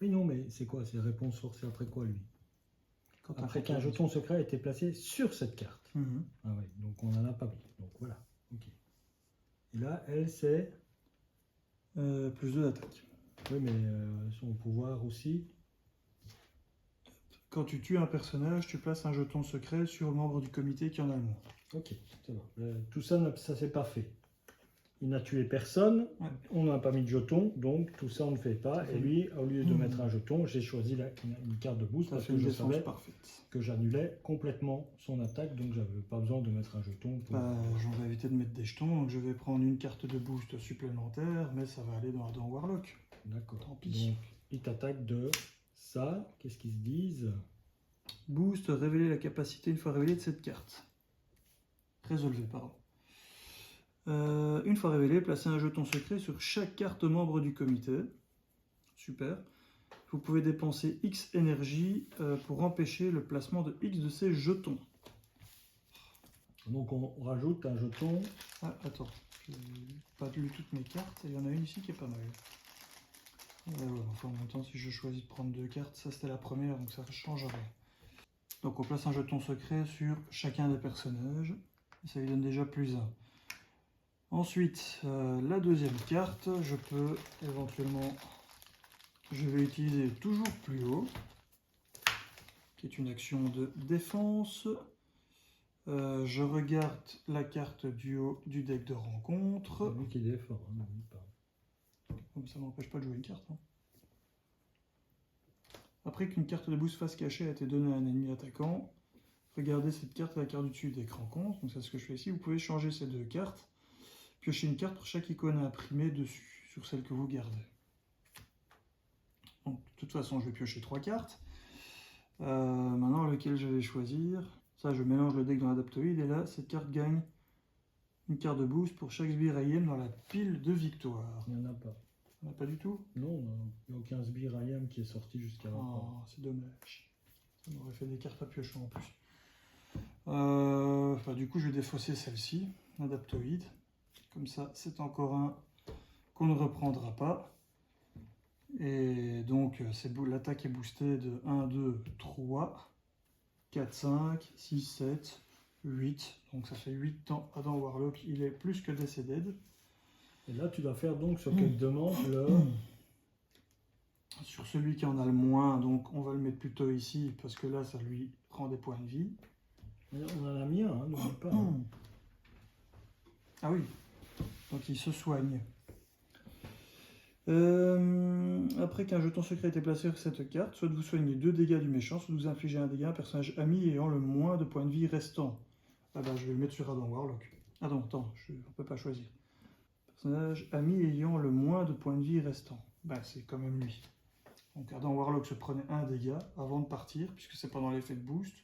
Oui, non, mais c'est quoi? C'est réponse forcée après quoi, lui? Quand après qu'un jeton secret a été placé sur cette carte. Ah oui, donc on n'en a pas mis. Donc voilà. Ok. Et là, elle, c'est... plus 2 d'attaque. Oui, mais son pouvoir aussi... Quand tu tues un personnage, tu places un jeton secret sur le membre du comité qui en a le moins. Ok, ça va. Tout ça, ça c'est pas fait. il n'a tué personne, Ouais. on n'a pas mis de jeton, donc tout ça on ne fait pas. Et lui, au lieu de Mmh. mettre un jeton, j'ai choisi une carte de boost Ça parce fait que une je défense savais parfaite. que j'annulais complètement son attaque, donc j'avais pas besoin de mettre un jeton pour... J'aurais évité de mettre des jetons, donc je vais prendre une carte de boost supplémentaire, mais ça va aller dans Warlock. D'accord. Tant pis. Donc, il t'attaque de ça. Qu'est-ce qu'ils se disent? Boost, révéler la capacité une fois révélée de cette carte. Résolver, pardon. Une fois révélé, placez un jeton secret sur chaque carte membre du comité. Super. Vous pouvez dépenser X énergie pour empêcher le placement de X de ces jetons. Donc, on rajoute un jeton. Ah, attends. Je n'ai pas lu toutes mes cartes. Il y en a une ici qui est pas mal. Enfin, en même temps, si je choisis de prendre 2 cartes, ça c'était la première, donc ça ne change rien. Donc on place un jeton secret sur chacun des personnages. Ça lui donne déjà plus 1. Ensuite, la deuxième carte, je peux éventuellement... Je vais utiliser toujours plus haut, qui est une action de défense. Je regarde la carte du haut du deck de rencontre. C'est lui qui défend. Hein, n'oublie pas. Comme ça m'empêche pas de jouer une carte. Hein. Après qu'une carte de boost face cachée a été donnée à un ennemi attaquant, regardez cette carte et la carte du dessus du deck rencontre. Donc c'est ce que je fais ici. Vous pouvez changer ces 2 cartes. Piocher une carte pour chaque icône imprimée dessus, sur celle que vous gardez. Donc, de toute façon, je vais piocher 3 cartes. Maintenant, lequel je vais choisir? Ça, je mélange le deck dans l'adaptoïde. Et là, cette carte gagne une carte de boost pour chaque sbire IM dans la pile de victoire. Il n'y en a pas. Il n'y en a pas du tout? Non, il n'y a aucun sbire IM qui est sorti jusqu'à maintenant. Oh, c'est dommage. Ça m'aurait fait des cartes à piocher en plus. Du coup, je vais défausser celle-ci, l'adaptoïde. Comme ça, c'est encore un qu'on ne reprendra pas. Et donc, l'attaque est boostée de 1, 2, 3, 4, 5, 6, 7, 8. Donc ça fait 8 ans. Adam Warlock, il est plus que décédé. Et là, tu dois faire donc ce qu'il demande le... Sur celui qui en a le moins, donc on va le mettre plutôt ici, parce que là, ça lui prend des points de vie. On en a mis un, hein, n'oublie pas. Hein. Ah oui, donc il se soigne. Après qu'un jeton secret ait été placé sur cette carte, soit vous soignez 2 dégâts du méchant, soit vous infligez un dégât à un personnage ami ayant le moins de points de vie restants. Ah bah je vais le mettre sur Adam Warlock. Ah non, attends, on ne peut pas choisir. Personnage ami ayant le moins de points de vie restants. Bah c'est quand même lui. Donc Adam Warlock se prenait un dégât avant de partir, puisque c'est pendant l'effet de boost.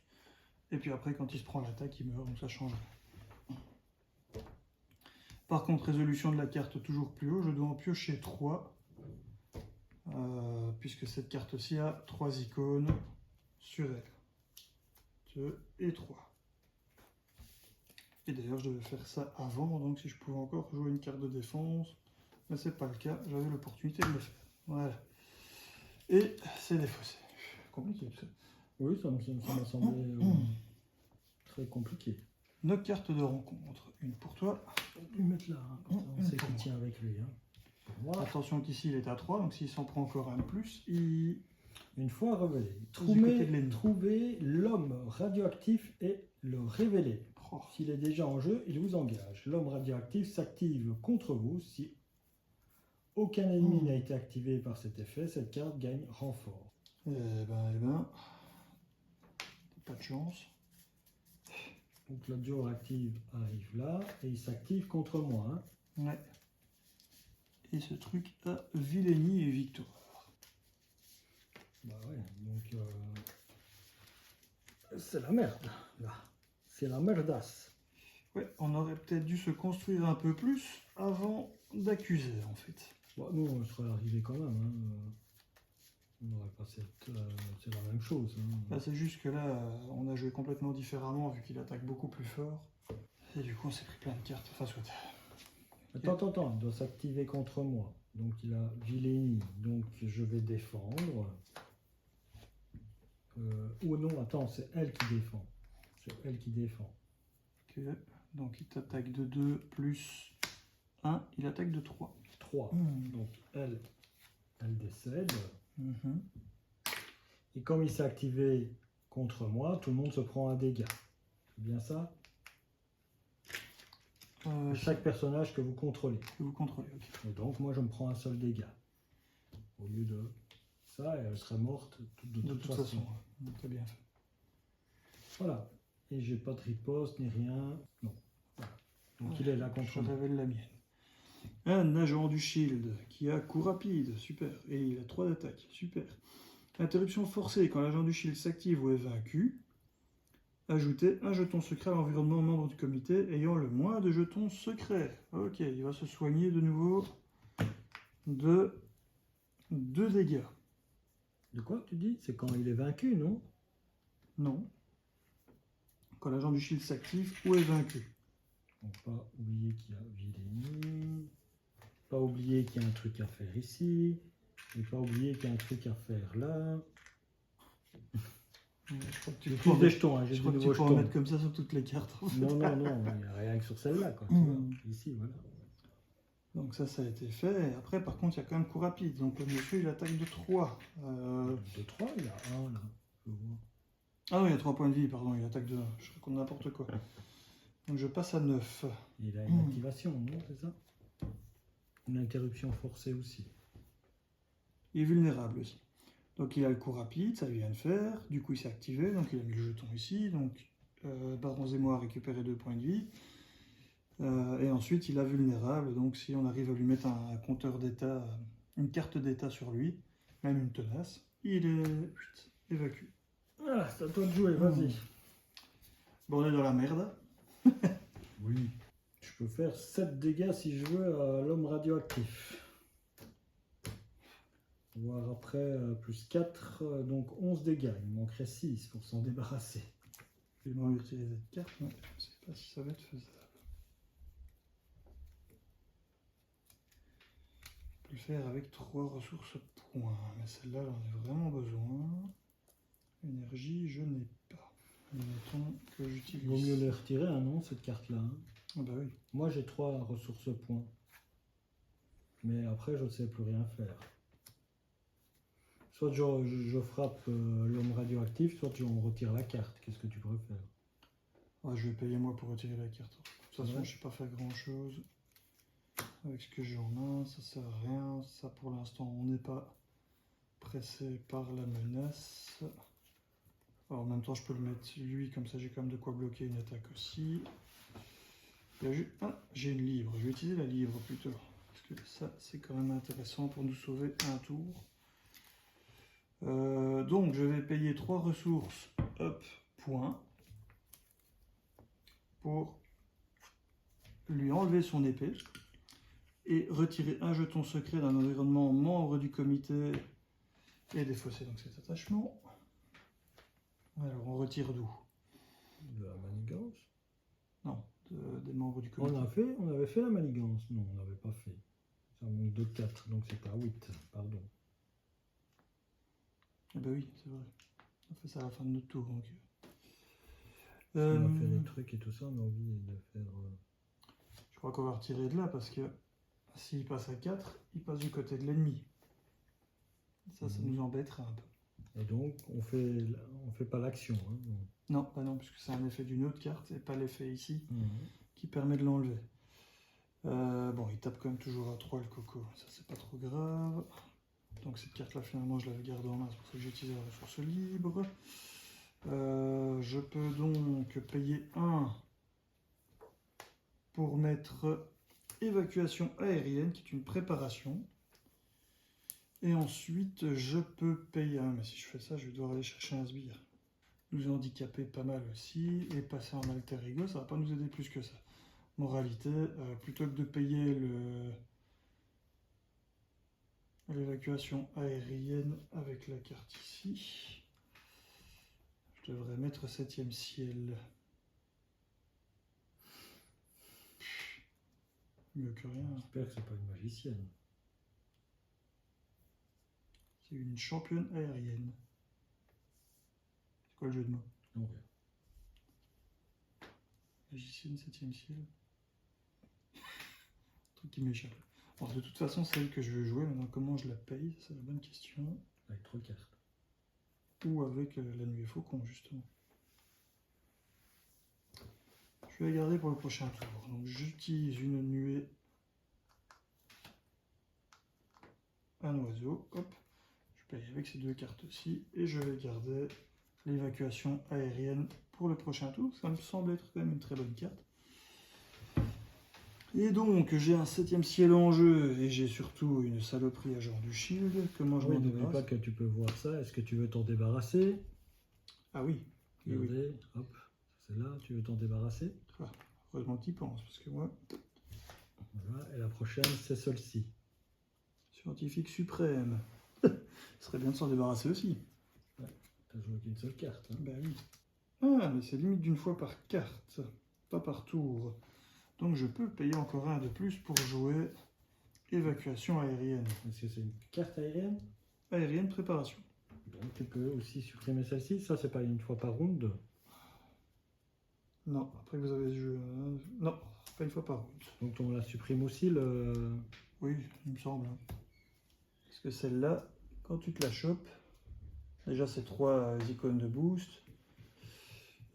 Et puis après, quand il se prend l'attaque, il meurt, donc ça change rien. Par contre, résolution de la carte toujours plus haut, je dois en piocher 3. Puisque cette carte-ci a 3 icônes sur elle. 2 et 3. Et d'ailleurs, je devais faire ça avant, donc si je pouvais encore jouer une carte de défense, mais c'est pas le cas, j'avais l'opportunité de le faire. Voilà. Et c'est défaussé. Compliqué tout ça. Oui, ça m'a semblé très compliqué. Nos cartes de rencontre. Une pour toi. Je vais lui mettre là, hein, comme ça, on sait qu'il tient avec lui. Hein. Voilà. Attention qu'ici il est à 3, donc s'il s'en prend encore un de plus, il... Une fois révélé, côté de l'ennemi. trouvez l'homme radioactif et le révéler. Oh. S'il est déjà en jeu, il vous engage. L'homme radioactif s'active contre vous. Si aucun ennemi n'a été activé par cet effet, cette carte gagne renfort. Eh ben, pas de chance. Donc le duo active arrive là et il s'active contre moi. Hein. Ouais. Et ce truc a Villénie et victoire. Bah ouais, donc c'est la merde là. C'est la merdasse. Ouais, on aurait peut-être dû se construire un peu plus avant d'accuser en fait. Bon, nous on serait arrivé quand même. Hein. On n'aurait pas cette... c'est la même chose. Hein. Bah, c'est juste que là, on a joué complètement différemment vu qu'il attaque beaucoup plus fort. Et du coup, on s'est pris plein de cartes. Enfin, soit. Attends, il doit s'activer contre moi. Donc il a Villénie, donc je vais défendre. Ou non, attends, c'est elle qui défend. C'est elle qui défend. Ok, donc il t'attaque de 2 plus 1, il attaque de 3. 3. Donc elle décède. Et comme il s'est activé contre moi, tout le monde se prend un dégât. C'est bien ça? Chaque personnage que vous contrôlez. Que vous contrôlez, ok. Et donc, moi, je me prends un seul dégât. Au lieu de ça, et elle serait morte de toute façon. Ouais. Très bien fait. Voilà. Et j'ai pas de riposte ni rien. Non. Voilà. Donc, il est là contre Je moi. révèle la mienne. Un agent du Shield qui a coup rapide, super. Et il a 3 d'attaque, super. Interruption forcée, quand l'agent du Shield s'active ou est vaincu. Ajoutez un jeton secret à l'environnement membre du comité ayant le moins de jetons secrets. Ok, il va se soigner de nouveau de 2 dégâts. De quoi tu dis? C'est quand il est vaincu, non? Non. Quand l'agent du Shield s'active ou est vaincu. Faut pas oublier qu'il y a Vilénie. Pas oublier qu'il y a un truc à faire ici. Et pas oublier qu'il y a un truc à faire là. Je crois que tu J'ai peux en plus des mettre- jetons, hein, j'ai je des crois que tu nouveaux peux en jetons. mettre comme ça sur toutes les cartes. Non, non, non, il n'y a rien que sur celle-là, quoi. Tu Mm. vois. Ici, voilà. Donc ça a été fait. Et après, par contre, il y a quand même coup rapide. Donc le monsieur, il attaque de 3. De 3, il y a un là. Je vois. Ah non, il y a 3 points de vie, pardon. Il attaque de 1. Je raconte n'importe quoi. Donc je passe à 9. Il a une activation, non, c'est ça? Une interruption forcée aussi. Il est vulnérable aussi. Donc il a le coup rapide, ça vient de faire. Du coup, il s'est activé. Donc il a mis le jeton ici. Donc Baron Zemo a récupéré 2 points de vie. Et ensuite, il a vulnérable. Donc si on arrive à lui mettre un compteur d'état, une carte d'état sur lui, même une tenace, il est évacué. Ah, c'est à toi de jouer, vas-y. Bon, on est dans la merde. Oui. Je peux faire 7 dégâts si je veux à l'homme radioactif. Voire après plus 4, donc 11 dégâts. Il me manquerait 6 pour s'en débarrasser. Je vais m'en retirer cette carte, mais je ne sais pas si ça va être faisable. Je peux le faire avec 3 ressources points, mais celle-là, j'en ai vraiment besoin. Énergie, je n'ai pas. Mettons que j'utilise. Il vaut mieux les retirer, hein, non, cette carte-là. Hein. Ah bah oui. Moi, j'ai 3 ressources points. Mais après, je ne sais plus rien faire. Soit je frappe l'homme radioactif, soit on retire la carte. Qu'est-ce que tu préfères? Ouais, je vais payer moi pour retirer la carte. De toute façon, Ouais. je ne sais pas faire grand-chose. Avec ce que j'ai en main, ça sert à rien. Ça, pour l'instant, on n'est pas pressé par la menace. Alors, en même temps, je peux le mettre lui, comme ça j'ai quand même de quoi bloquer une attaque aussi. J'ai une livre, je vais utiliser la livre plutôt. Parce que ça, c'est quand même intéressant pour nous sauver un tour. Donc, je vais payer 3 ressources, points, pour lui enlever son épée et retirer un jeton secret d'un environnement membre du comité et défausser donc cet attachement. Alors, on retire d'où? De la manigance? Non, des membres du comité. On avait fait la manigance. Non, on n'avait pas fait. Ça manque de 4, donc c'est pas 8, pardon. Ah bah oui, c'est vrai. On fait ça à la fin de notre tour. Donc. On a fait les trucs et tout ça, on a oublié de faire... Je crois qu'on va retirer de là parce que s'il passe à 4, il passe du côté de l'ennemi. Ça nous embêterait un peu. Et donc, on fait pas l'action. Hein, non, bah non, puisque c'est un effet d'une autre carte et pas l'effet ici non. qui permet de l'enlever. Bon, il tape quand même toujours à 3 le coco, ça c'est pas trop grave. Donc cette carte là finalement je l'avais gardée en main, c'est pour ça que j'ai utilisé la ressource libre. Je peux donc payer 1 pour mettre évacuation aérienne qui est une préparation. Et ensuite je peux payer 1, mais si je fais ça je vais devoir aller chercher un sbire. Nous handicaper pas mal aussi et passer en alter ego, ça va pas nous aider plus que ça. Moralité, plutôt que de payer l'évacuation aérienne avec la carte ici, je devrais mettre 7e ciel. Mieux que rien. J'espère que c'est pas une magicienne. C'est une championne aérienne. C'est quoi le jeu de mots? Non, rien. Magicienne 7e ciel. Truc qui m'échappe. Alors, de toute façon, c'est elle que je veux jouer. Maintenant, comment je la paye? C'est la bonne question. Avec 3 cartes. Ou avec la nuit et faucon, justement. Je je vais la garder pour le prochain tour. Donc j'utilise une nuée, un oiseau, hop, je paye avec ces 2 cartes-ci, et je vais garder l'évacuation aérienne pour le prochain tour. Ça me semble être quand même une très bonne carte. Et donc, j'ai un 7e ciel en jeu, et j'ai surtout une saloperie agent du shield. Comment je m'en n'oublie débarrasse? pas que tu peux voir ça. Est-ce que tu veux t'en débarrasser? Ah oui, oui, oui. Regardez, hop, c'est là, tu veux t'en débarrasser? Ah, heureusement que tu y penses, parce que moi... Voilà, et la prochaine, c'est celle-ci. Scientifique suprême. Ce serait bien de s'en débarrasser aussi. Ouais, t'as joué qu'une seule carte. Hein. Ben oui. Ah, mais c'est limite d'une fois par carte, pas par tour. Donc je peux payer encore un de plus pour jouer évacuation aérienne. Est-ce que c'est une carte aérienne? Aérienne préparation. Donc tu peux aussi supprimer celle-ci. Ça, c'est pas une fois par round. Non, après vous avez ce jeu... Non, pas une fois par round. Donc on la supprime aussi, le... Oui, il me semble. Parce que celle-là, quand tu te la chopes, déjà c'est 3 icônes de boost.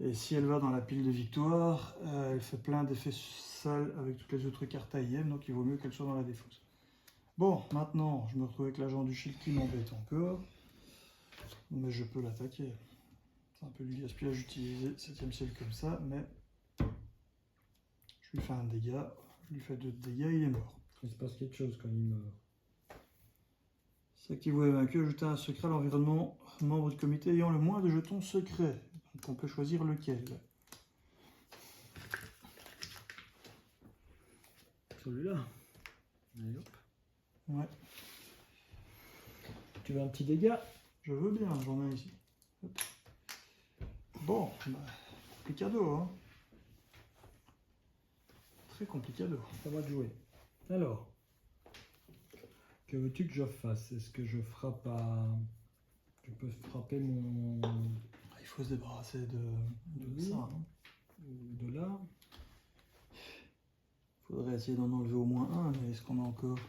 Et si elle va dans la pile de victoire, elle fait plein d'effets sales avec toutes les autres cartes AIM, donc il vaut mieux qu'elle soit dans la défausse. Bon, maintenant, je me retrouve avec l'agent du shield qui m'embête encore. Mais je peux l'attaquer. C'est un peu du gaspillage d'utiliser 7e ciel comme ça, mais je lui fais un dégât, je lui fais 2 dégâts, il est mort. Il se passe quelque chose quand il meurt. C'est qui vous est vaincu, ajoutez un secret à l'environnement, membre du comité ayant le moins de jetons secrets. Donc on peut choisir lequel. Celui-là. Allez, hop. Ouais, Tu veux un petit dégât? je veux bien, j'en ai ici. Hop. Bon, bah, complicado, hein. Très complicado. Ça va de jouer. Alors, que veux-tu que je fasse? Est-ce que je frappe à... Tu peux frapper mon... Il faut se débarrasser de Oui. ça. Hein. De là? Faudrait essayer d'en enlever au moins un, mais est-ce qu'on a encore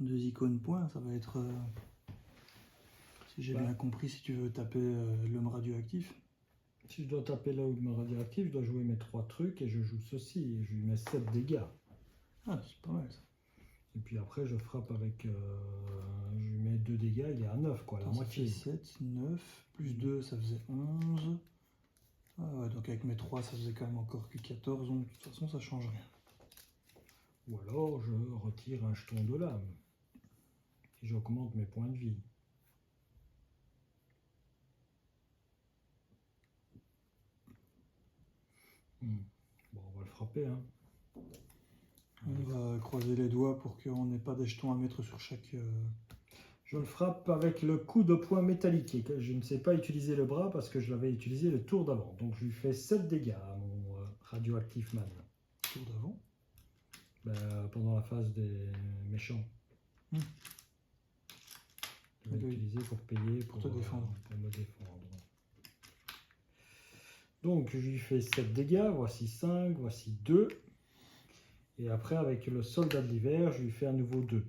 2 icônes points? Ça va être... si j'ai bien compris, si tu veux taper l'homme radioactif. Si je dois taper là où me radioactif, je dois jouer mes 3 trucs et je joue ceci. Et je lui mets 7 dégâts. Ah, c'est pas mal ça. Et puis après, je frappe avec... je lui mets 2 dégâts, il est à 9, quoi, la Attends, ça moitié. fait 7, 9, plus 2, ça faisait 11. Ah ouais, donc avec mes 3, ça faisait quand même encore que 14, donc de toute façon, ça change rien. Ou alors, je retire un jeton de l'âme. Et j'augmente mes points de vie. Bon, on va le frapper, hein. On va croiser les doigts pour qu'on n'ait pas des jetons à mettre sur chaque... Je le frappe avec le coup de poing métallique. Et que je ne sais pas utiliser le bras parce que je l'avais utilisé le tour d'avant. Donc je lui fais 7 dégâts à mon radioactif man. tour d'avant. Ben, pendant la phase des méchants. Je vais Oui. l'utiliser pour payer, Pour te défendre. pour me défendre. Donc je lui fais 7 dégâts, voici 5, voici 2. Et après avec le soldat de l'hiver, je lui fais à nouveau 2.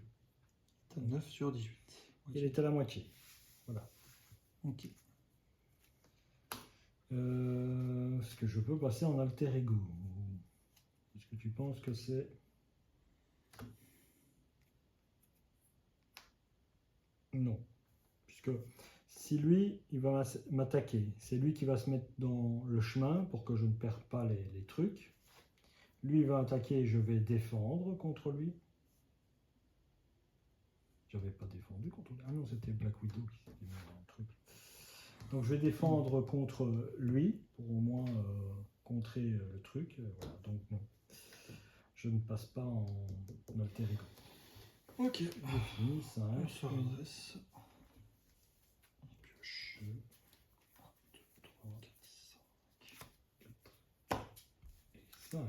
9 sur 18. Il est à la moitié. Voilà. Ok. Est-ce que je peux passer en alter ego? Est-ce que tu penses que c'est... Non. Puisque si lui, il va m'attaquer, c'est lui qui va se mettre dans le chemin pour que je ne perde pas les trucs. Lui, il va attaquer, je vais défendre contre lui. J'avais pas défendu contre lui. Ah non, c'était Black Widow qui s'était mis dans le truc. Donc je vais défendre contre lui, pour au moins contrer le truc. Voilà, donc non. Je ne passe pas en alter ego. Ok. J'ai fini, 5. On se redresse. On pioche. 2, 3, 4 et 5.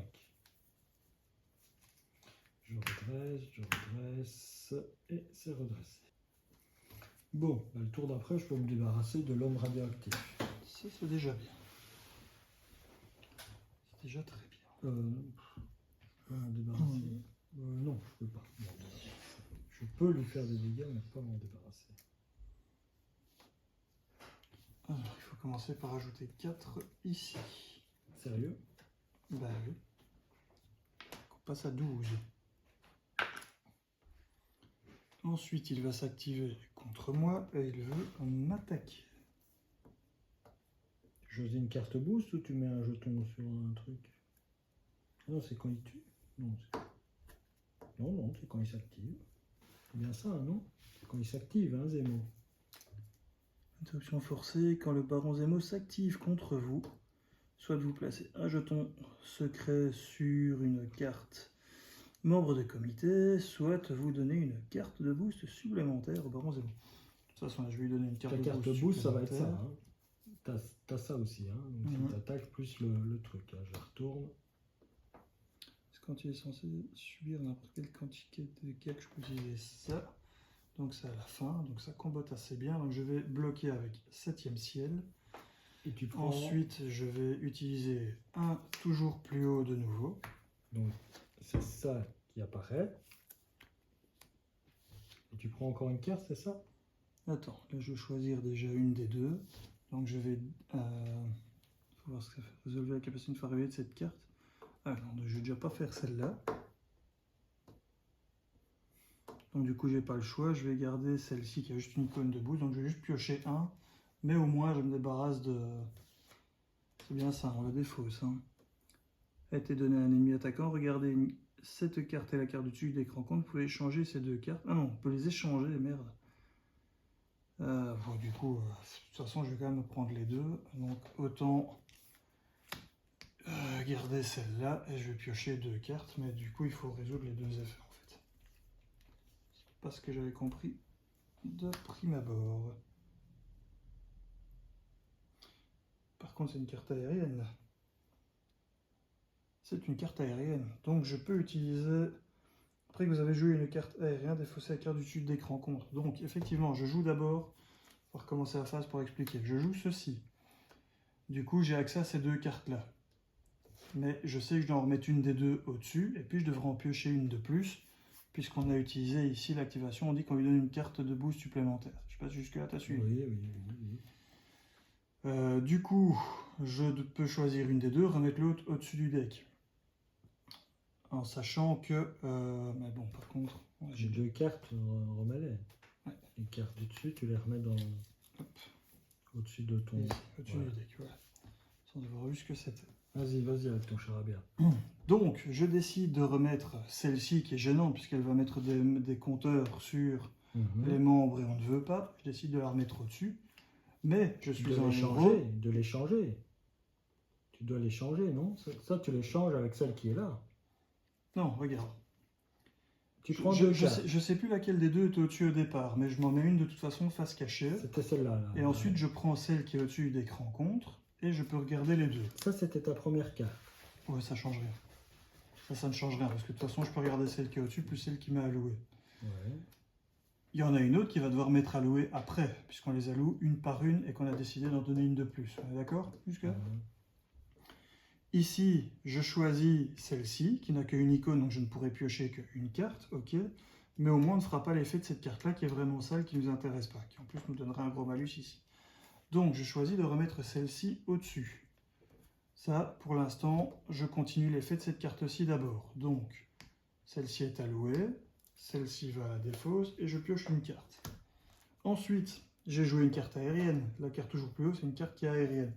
Je redresse, et c'est redressé. Bon, bah, le tour d'après, je peux me débarrasser de l'homme radioactif. Ça, c'est déjà bien. C'est déjà très bien. M'en débarrasser. Non, je peux pas. Je peux lui faire des dégâts, mais pas m'en débarrasser. Alors, il faut commencer par ajouter 4 ici. Sérieux? Bah oui. On passe à 12. Ensuite, il va s'activer contre moi et il veut m'attaquer. Tu choisis une carte boost ou tu mets un jeton sur un truc? Non, c'est quand il tue. Non, non, c'est quand il s'active. C'est bien ça, non? C'est quand il s'active, hein, Zemo. Interruption forcée, quand le baron Zemo s'active contre vous, soit vous placez un jeton secret sur une carte membre de comité, soit vous donnez une carte de boost supplémentaire au baron Zemo. De toute façon, là, je vais lui donner une carte Ta de carte boost boost, ça va être ça. supplémentaire. Hein. T'as ça aussi. Hein. Donc tu t'attaques plus le truc. Là. Je retourne. Quand il est censé subir n'importe quelle quantité de dégâts, que je peux utiliser ça. Donc c'est à la fin, donc ça combote assez bien. Donc je vais bloquer avec 7e ciel. Et tu prends... Ensuite, je vais utiliser un toujours plus haut de nouveau. Donc c'est ça qui apparaît. Et tu prends encore une carte, c'est ça? Attends, là je vais choisir déjà une des deux. Donc je vais... faut voir ce que ça fait. Résolver la capacité de faire réveiller de cette carte. Ah non, je vais déjà pas faire celle-là. Donc du coup, j'ai pas le choix. Je vais garder celle-ci qui a juste une icône de boost. Donc je vais juste piocher un. Mais au moins, je me débarrasse de... C'est bien ça, on la défausse. Hein. A été donné à un ennemi attaquant. Regardez cette carte et la carte du dessus d'écran compte. Vous pouvez échanger ces deux cartes. Ah non, on peut les échanger, merde. Bon, du coup, de toute façon, je vais quand même prendre les deux. Donc autant garder celle-là. Et je vais piocher deux cartes. Mais du coup, il faut résoudre les deux effets en fait. C'est pas ce que j'avais compris de prime abord. Par contre, c'est une carte aérienne là. C'est une carte aérienne. Donc je peux utiliser, après que vous avez joué une carte aérienne, défausser la carte du dessus d'écran contre. Donc effectivement, je joue d'abord, on va recommencer la phase pour expliquer. Je joue ceci. Du coup, j'ai accès à ces deux cartes-là. Mais je sais que je dois en remettre une des deux au-dessus, et puis je devrais en piocher une de plus, puisqu'on a utilisé ici l'activation, on dit qu'on lui donne une carte de boost supplémentaire. Je sais pas si jusque-là, tu as suivi. Oui. Du coup, je peux choisir une des deux, remettre l'autre au-dessus du deck. En sachant que... mais bon, par contre... J'ai deux cartes, remets-les. Ouais. Les cartes du dessus, tu les remets dans... au-dessus de ton... Au-dessus du deck, voilà. Sans avoir vu ce que c'était. Vas-y avec ton charabia. Donc, je décide de remettre celle-ci qui est gênante, puisqu'elle va mettre des compteurs sur les membres et on ne veut pas. Je décide de la remettre au-dessus. Mais je suis en héros. De les changer. Tu dois les changer, non? Ça, tu les changes avec celle qui est là. Non, regarde. Tu prends je sais plus laquelle des deux était au-dessus au départ, mais je m'en mets une de toute façon face cachée. C'était celle-là. Et ensuite, je prends celle qui est au-dessus d'écran contre et je peux regarder les deux. Ça, c'était ta première carte. Ouais, ça change rien. Ça ne change rien, parce que de toute façon, je peux regarder celle qui est au-dessus plus celle qui m'a alloué. Ouais. Il y en a une autre qui va devoir m'être allouée après, puisqu'on les alloue une par une et qu'on a décidé d'en donner une de plus. On est d'accord jusque-là? Ici, je choisis celle-ci, qui n'a qu'une icône, donc je ne pourrai piocher qu'une carte, ok. Mais au moins, on ne fera pas l'effet de cette carte-là, qui est vraiment celle qui ne nous intéresse pas, qui en plus nous donnera un gros malus ici. Donc, je choisis de remettre celle-ci au-dessus. Ça, pour l'instant, je continue l'effet de cette carte-ci d'abord. Donc, celle-ci est allouée, celle-ci va à la défausse, et je pioche une carte. Ensuite, j'ai joué une carte aérienne. La carte toujours plus haut, c'est une carte qui est aérienne.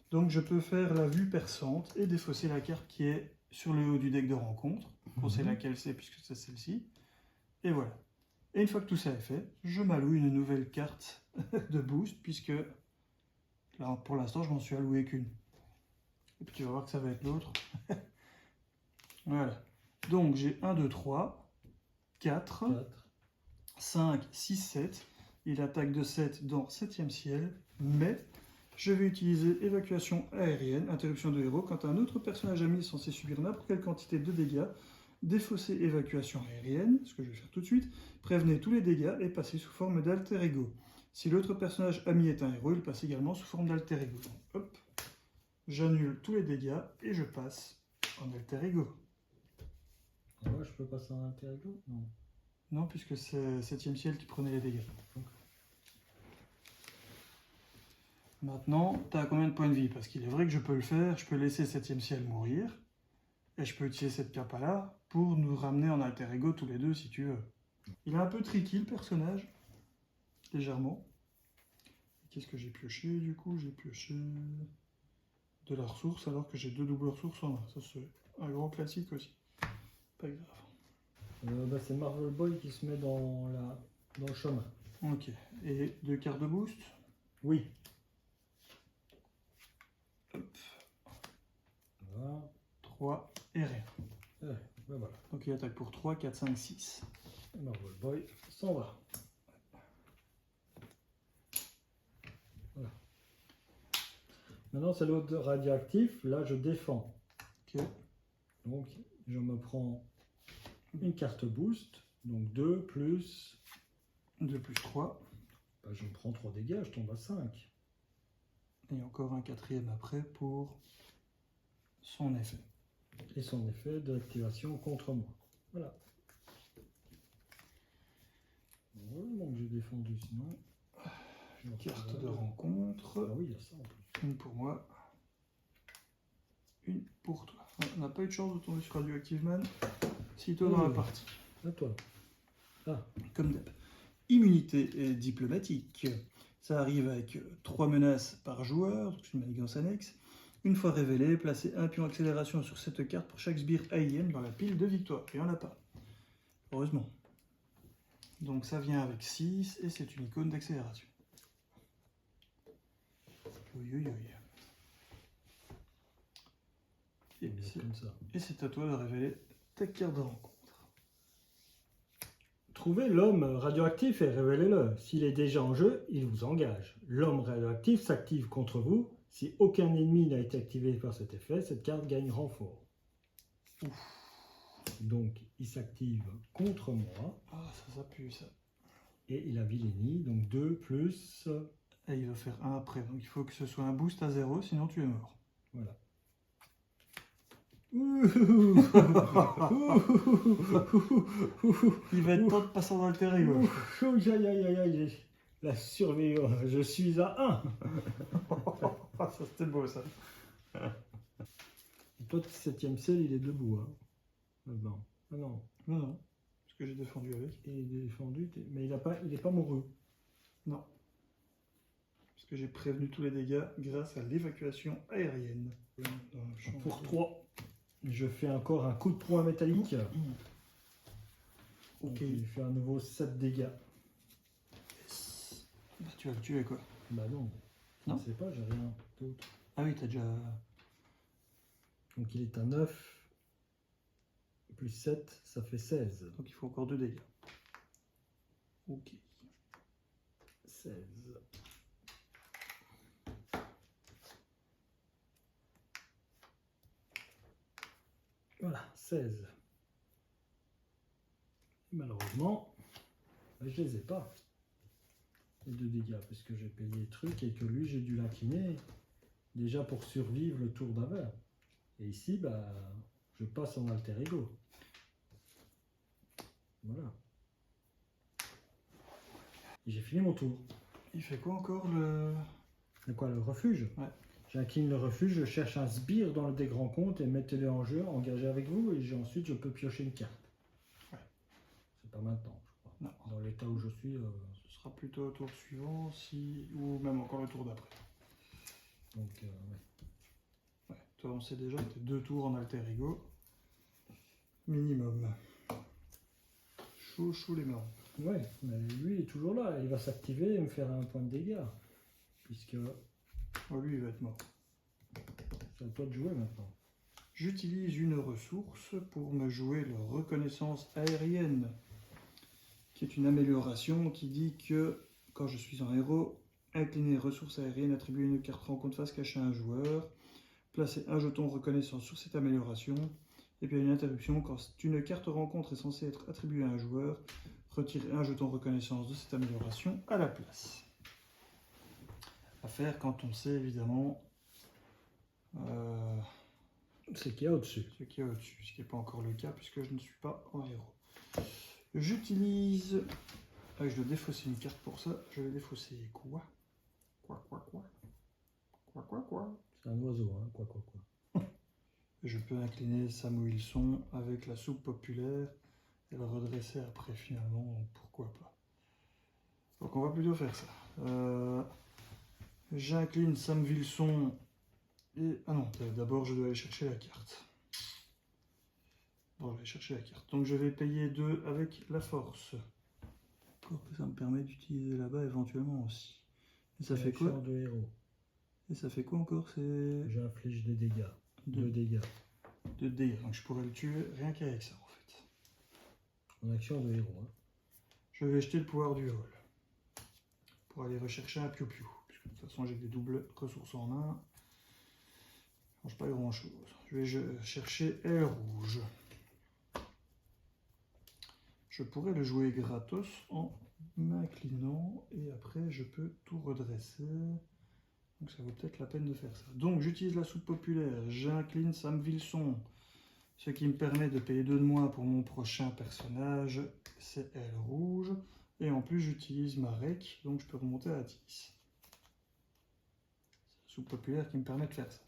Donc je peux faire la vue perçante et défausser la carte qui est sur le haut du deck de rencontre. On sait laquelle c'est puisque c'est celle-ci. Et voilà. Et une fois que tout ça est fait, je m'alloue une nouvelle carte de boost puisque là pour l'instant je m'en suis alloué qu'une. Et puis tu vas voir que ça va être l'autre. Voilà. Donc j'ai 1, 2, 3, 4, 5, 6, 7. Il attaque de 7 dans 7e ciel, mais... Je vais utiliser évacuation aérienne, interruption de héros. Quand un autre personnage ami est censé subir n'importe quelle quantité de dégâts, défausser évacuation aérienne, ce que je vais faire tout de suite, prévenez tous les dégâts et passez sous forme d'alter ego. Si l'autre personnage ami est un héros, il passe également sous forme d'alter ego. Donc, hop, j'annule tous les dégâts et je passe en alter ego. Ouais, je peux passer en alter ego? Non. Non, puisque c'est 7e ciel qui prenait les dégâts. Maintenant, tu as combien de points de vie? Parce qu'il est vrai que je peux le faire, je peux laisser 7ème ciel mourir, et je peux utiliser cette capa-là pour nous ramener en alter ego tous les deux si tu veux. Il est un peu tricky le personnage, légèrement. Qu'est-ce que j'ai pioché du coup? J'ai pioché de la ressource alors que j'ai 2 doubles ressources en main. Ça c'est un grand classique aussi. Pas grave. C'est Marvel Boy qui se met dans le chemin. Ok. Et 2 cartes de boost? Oui. Hop. Voilà. 3 et rien. Ben voilà. Donc il attaque pour 3, 4, 5, 6. Et Marvel Boy s'en va. Voilà. Maintenant c'est l'autre radioactif. Là je défends. Ok. Donc je me prends une carte boost. Donc 2 plus... 2 plus 3. Ben, je me prends 3 dégâts, je tombe à 5. Et encore un 4ème après pour son effet. Et son effet d'activation contre moi. Voilà. Voilà, donc j'ai défendu sinon. Carte de rencontre. Ah oui, il y a ça en plus. Une pour moi. Une pour toi. On n'a pas eu de chance de tomber sur Radioactive Man. Sitôt dans la partie. À toi. Ah. Comme d'hab. Immunité diplomatique. Ça arrive avec 3 menaces par joueur, donc c'est une manigance annexe. Une fois révélé, placez un pion accélération sur cette carte pour chaque sbire AIM dans la pile de victoire. Et on l'a pas. Heureusement. Donc ça vient avec 6 et c'est une icône d'accélération. Oui, oui, oui. Et c'est à toi de révéler ta carte de rencontre. Trouvez l'homme radioactif et révélez-le. S'il est déjà en jeu, il vous engage. L'homme radioactif s'active contre vous. Si aucun ennemi n'a été activé par cet effet, cette carte gagne renfort. Ouf. Donc, il s'active contre moi. Ah, ça pue, ça. Et il a Vilénie, donc 2 plus... Et il va faire 1 après. Donc, il faut que ce soit un boost à 0, sinon tu es mort. Voilà. Il va être temps de passer dans le terrain. Aïe, la survie, je suis à 1. Ça c'était beau ça. Toi, 7ème ciel, il est debout. Hein. Non. Ah non. Non. Parce que j'ai défendu avec. Il est défendu, mais il n'est pas mouru. Non. Parce que j'ai prévenu tous les dégâts grâce à l'évacuation aérienne. Pour 3. Je fais encore un coup de poing métallique. Ok. Il fait à nouveau 7 dégâts. Bah, tu vas le tuer quoi? Bah non. Non. Je sais pas, j'ai rien d'autre. Ah oui, t'as déjà... Donc il est à 9. Plus 7, ça fait 16. Donc il faut encore 2 dégâts. Ok. 16. Voilà, 16. Malheureusement, je les ai pas. Les 2 dégâts, parce que j'ai payé le truc et que lui, j'ai dû l'incliner déjà pour survivre le tour d'avant. Et ici, bah, je passe en alter ego. Voilà. Et j'ai fini mon tour. Il fait quoi encore le... De quoi, le refuge? Ouais. J'incline le refuge, je cherche un sbire dans le des grands comptes et mettez-le en jeu, engagez avec vous, et ensuite je peux piocher une carte. Ouais. C'est pas maintenant, je crois. Non. Dans l'état où je suis... Ce sera plutôt au tour suivant, ou même encore le tour d'après. Donc, ouais. Toi, on sait déjà que t'es 2 tours en alter ego. Minimum. Chaud les marrons. ouais, mais lui il est toujours là, il va s'activer et me faire un point de dégâts. Puisque Oh, lui, il va être mort. c'est à toi de jouer maintenant. J'utilise une ressource pour me jouer la reconnaissance aérienne, qui est une amélioration qui dit que quand je suis en héros, incliner ressources aériennes, attribuer une carte rencontre face cachée à un joueur, placer un jeton reconnaissance sur cette amélioration, et puis une interruption quand une carte rencontre est censée être attribuée à un joueur, retirer un jeton reconnaissance de cette amélioration à la place. À faire quand on sait évidemment C'est qu'il y a au-dessus. ce qu'il y a au-dessus, ce qui n'est pas encore le cas puisque je ne suis pas en héros. J'utilise... Ah, je dois défausser une carte pour ça. Je vais défausser quoi? Quoi? Quoi. C'est un oiseau, hein, quoi. Je peux incliner Sam Wilson avec la soupe populaire et le redresser après finalement, donc pourquoi pas. Donc on va plutôt faire ça. J'incline Sam Wilson et... Ah non, d'abord je dois aller chercher la carte. Bon, je vais chercher la carte. Donc je vais payer 2 avec la force. Pour que ça me permet d'utiliser là-bas éventuellement aussi. Et ça fait quoi? De héros. Et ça fait quoi encore? C'est... J'inflige des dégâts. 2 dégâts. 2 dégâts. Donc je pourrais le tuer rien qu'avec ça en fait. En action de héros. Hein. Je vais jeter le pouvoir du vol. Pour aller rechercher un piou-piou. Puisque de toute façon j'ai des doubles ressources en main. Ça change pas grand chose. Je vais chercher aile rouge. Je pourrais le jouer gratos en m'inclinant et après je peux tout redresser. Donc ça vaut peut-être la peine de faire ça. Donc j'utilise la soupe populaire, j'incline Sam Wilson, ce qui me permet de payer 2 de moins pour mon prochain personnage, c'est aile rouge. Et en plus j'utilise ma rec, donc je peux remonter à 10. C'est la soupe populaire qui me permet de faire ça.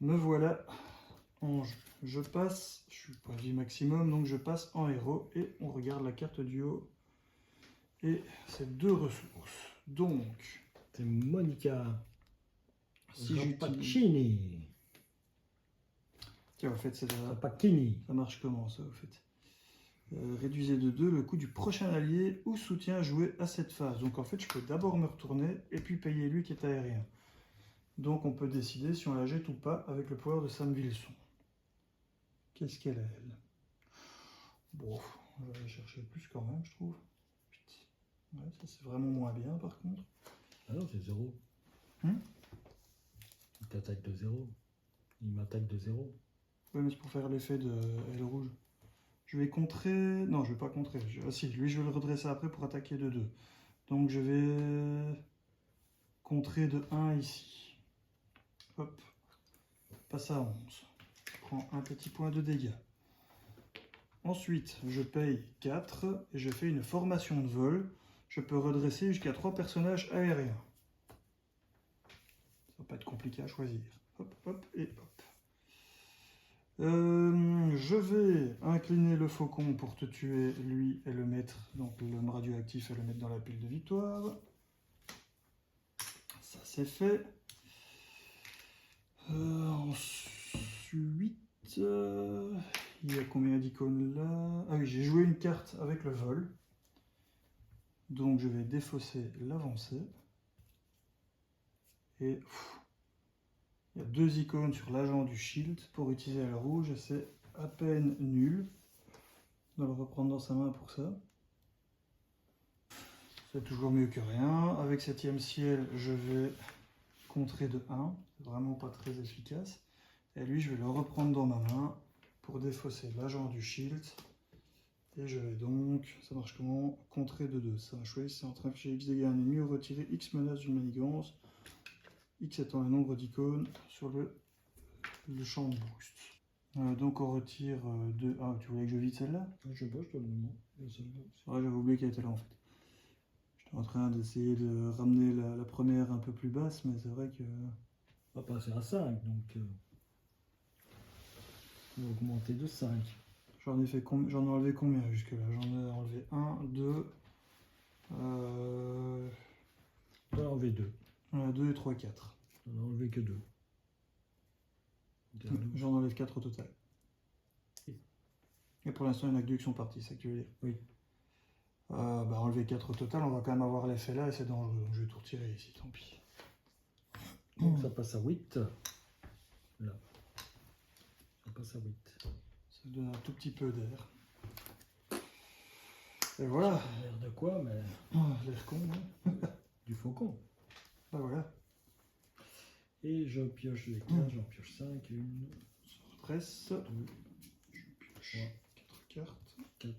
Me voilà en jeu. Je passe, je suis point de vie maximum, donc je passe en héros et on regarde la carte du haut. Et c'est 2 ressources. Donc, c'est Monica. si Pacini. Tiens, en fait, c'est la... Pacini. Ça marche comment ça, au fait? Réduisez de 2 le coût du prochain allié ou soutien joué à cette phase. Donc en fait, je peux d'abord me retourner et puis payer lui qui est aérien. Donc on peut décider si on la jette ou pas avec le pouvoir de Sam Wilson. Qu'est-ce qu'elle a, elle? Bon, on va aller chercher plus quand même, je trouve. Ouais, ça c'est vraiment moins bien par contre. Ah non, c'est 0. Il t'attaque de 0. Il m'attaque de 0. Oui, mais c'est pour faire l'effet de aile rouge. Je vais contrer... Non, je vais pas contrer. Ah si, lui je vais le redresser après pour attaquer de 2. Donc je vais contrer de 1 ici. Hop. Passe à 11. Je prends un petit point de dégâts. Ensuite, je paye 4 et je fais une formation de vol. Je peux redresser jusqu'à 3 personnages aériens. Ça va pas être compliqué à choisir. Hop, hop et hop. Je vais incliner le faucon pour te tuer, lui, et le mettre, donc l'homme radioactif, et le mettre dans la pile de victoire. Ça, c'est fait. Ensuite, il y a combien d'icônes là? Ah oui, j'ai joué une carte avec le vol. Donc, je vais défausser l'avancée. Et... il y a 2 icônes sur l'agent du shield pour utiliser le rouge, c'est à peine nul. On va le reprendre dans sa main pour ça. C'est toujours mieux que rien. Avec 7e ciel, je vais contrer de 1. C'est vraiment pas très efficace. Et lui, je vais le reprendre dans ma main pour défausser l'agent du shield. Et je vais donc, ça marche comment? Contrer de 2. Ça, choisir c'est entre infliger X dégâts à un ennemi ou retirer X menaces d'une manigance. X étant un nombre d'icônes sur le champ de boost. Donc on retire 2. Ah, tu voulais que je vide celle-là? Je bosse le moment. Ouais, j'avais oublié qu'elle était là en fait. J'étais en train d'essayer de ramener la première un peu plus basse, mais c'est vrai que... On va passer à 5, donc... on va augmenter de 5. J'en ai enlevé combien jusque-là? J'en ai enlevé 1, 2... On va enlever 2. 2 et 3, 4. On a enlevé que 2. J'en enlève 4 au total. Et pour l'instant, il n'y en a que 2 qui sont partis, c'est ça que tu veux dire? Oui. Enlever 4 au total, on va quand même avoir l'effet là et c'est dangereux. Donc je vais tout retirer ici, tant pis. Donc ça passe à 8. Là. Ça passe à 8. Ça donne un tout petit peu d'air. Et voilà. L'air de quoi, mais... l'air con, hein. Du faucon. Bah voilà. Et je pioche les 15, j'en pioche 5. 1, On represse. 2, Je pioche 4 cartes. 4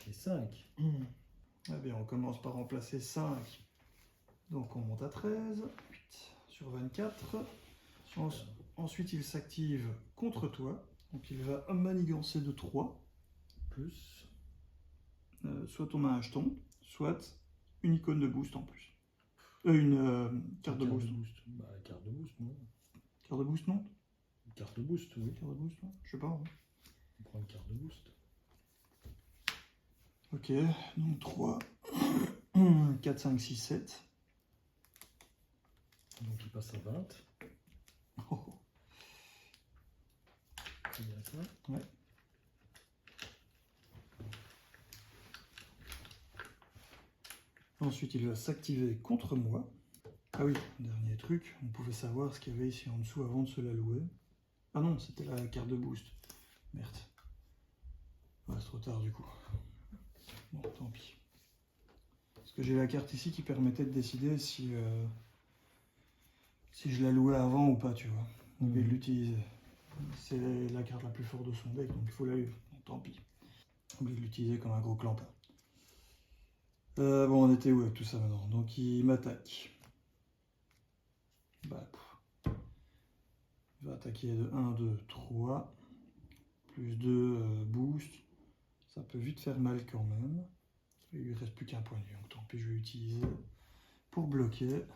et 5. Eh bien, on commence par remplacer 5. Donc on monte à 13. 8 sur 24. Ensuite, il s'active contre toi. Donc il va manigancer de 3. Plus. Soit on a un jeton, soit une icône de boost en plus. Carte de boost. Bah, carte de boost, non. Carte de boost, non? Carte de boost, oui. Carte de boost, non? Je sais pas. Hein. On prend une carte de boost. Ok, donc 3, 4, 5, 6, 7. Donc il passe à 20. Oh. C'est bien ça. Ouais. Ensuite, il va s'activer contre moi. Ah oui, dernier truc, on pouvait savoir ce qu'il y avait ici en dessous avant de se la louer. Ah non, c'était la carte de boost. Merde. Ouais, c'est trop tard du coup. Bon, tant pis. Parce que j'ai la carte ici qui permettait de décider si je la louais avant ou pas, tu vois. Et de l'utiliser. C'est la carte la plus forte de son deck, donc il faut la lire. Bon, tant pis. Oublié de l'utiliser comme un gros clampin. Bon, on était où avec tout ça maintenant? Donc il m'attaque. Bah, il va attaquer de 1, 2, 3. Plus 2 boost. Ça peut vite faire mal quand même. Il lui reste plus qu'un point de vue, donc tant pis, je vais utiliser pour bloquer.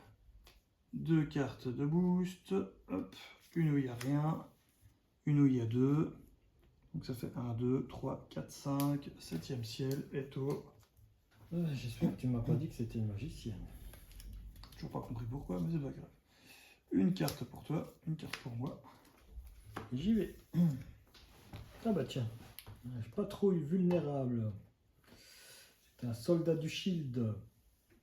2 cartes de boost. Hop. Une où il n'y a rien. Une où il y a 2. Donc ça fait 1, 2, 3, 4, 5. 7e ciel, Eto. J'espère que tu m'as pas dit que c'était une magicienne. Toujours pas compris pourquoi, mais c'est pas grave. Une carte pour toi, une carte pour moi. J'y vais. Ah bah tiens, je suis pas trop vulnérable. C'est un soldat du shield.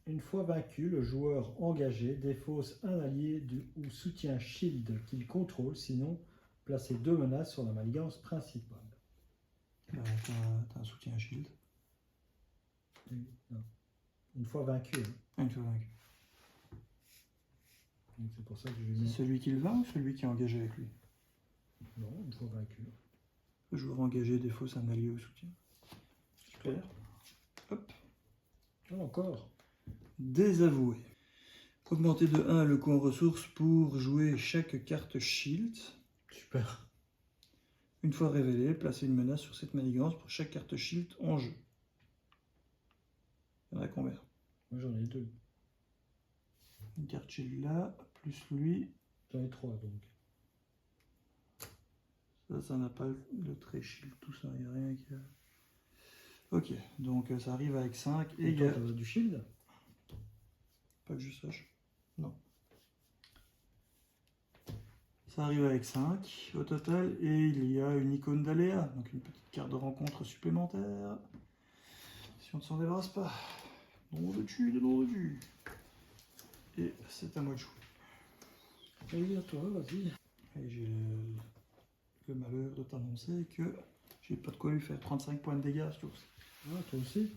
Une fois vaincu, le joueur engagé défausse un allié ou soutien shield qu'il contrôle, sinon placez 2 menaces sur la manigance principale. Bah, t'as un soutien shield. Non. Une fois vaincu. Hein. Une fois vaincu. Donc c'est pour ça que je lui C'est celui qui le vainc ou celui qui est engagé avec lui? Non, une fois vaincu. Le joueur engagé défausse un allié au soutien. Super. Hop. Encore. Désavoué. Augmenter de 1 le coût en ressources pour jouer chaque carte shield. Super. Une fois révélé, placez une menace sur cette manigance pour chaque carte shield en jeu. Il y en a combien? Moi j'en ai 2. Une carte shield là, plus lui. J'en ai 3 donc. Ça n'a pas le trait shield, tout ça, il n'y a rien qui a... Ok, donc ça arrive avec 5 et il y a... du shield? Pas que je sache. Non. Ça arrive avec 5 au total et il y a une icône d'aléa, donc une petite carte de rencontre supplémentaire. Si on ne s'en débarrasse pas. Nom de tu. Et c'est à moi de jouer. Allez, à toi, vas-y. Et j'ai le malheur de t'annoncer que j'ai pas de quoi lui faire 35 points de dégâts, je trouve. Ah, toi aussi?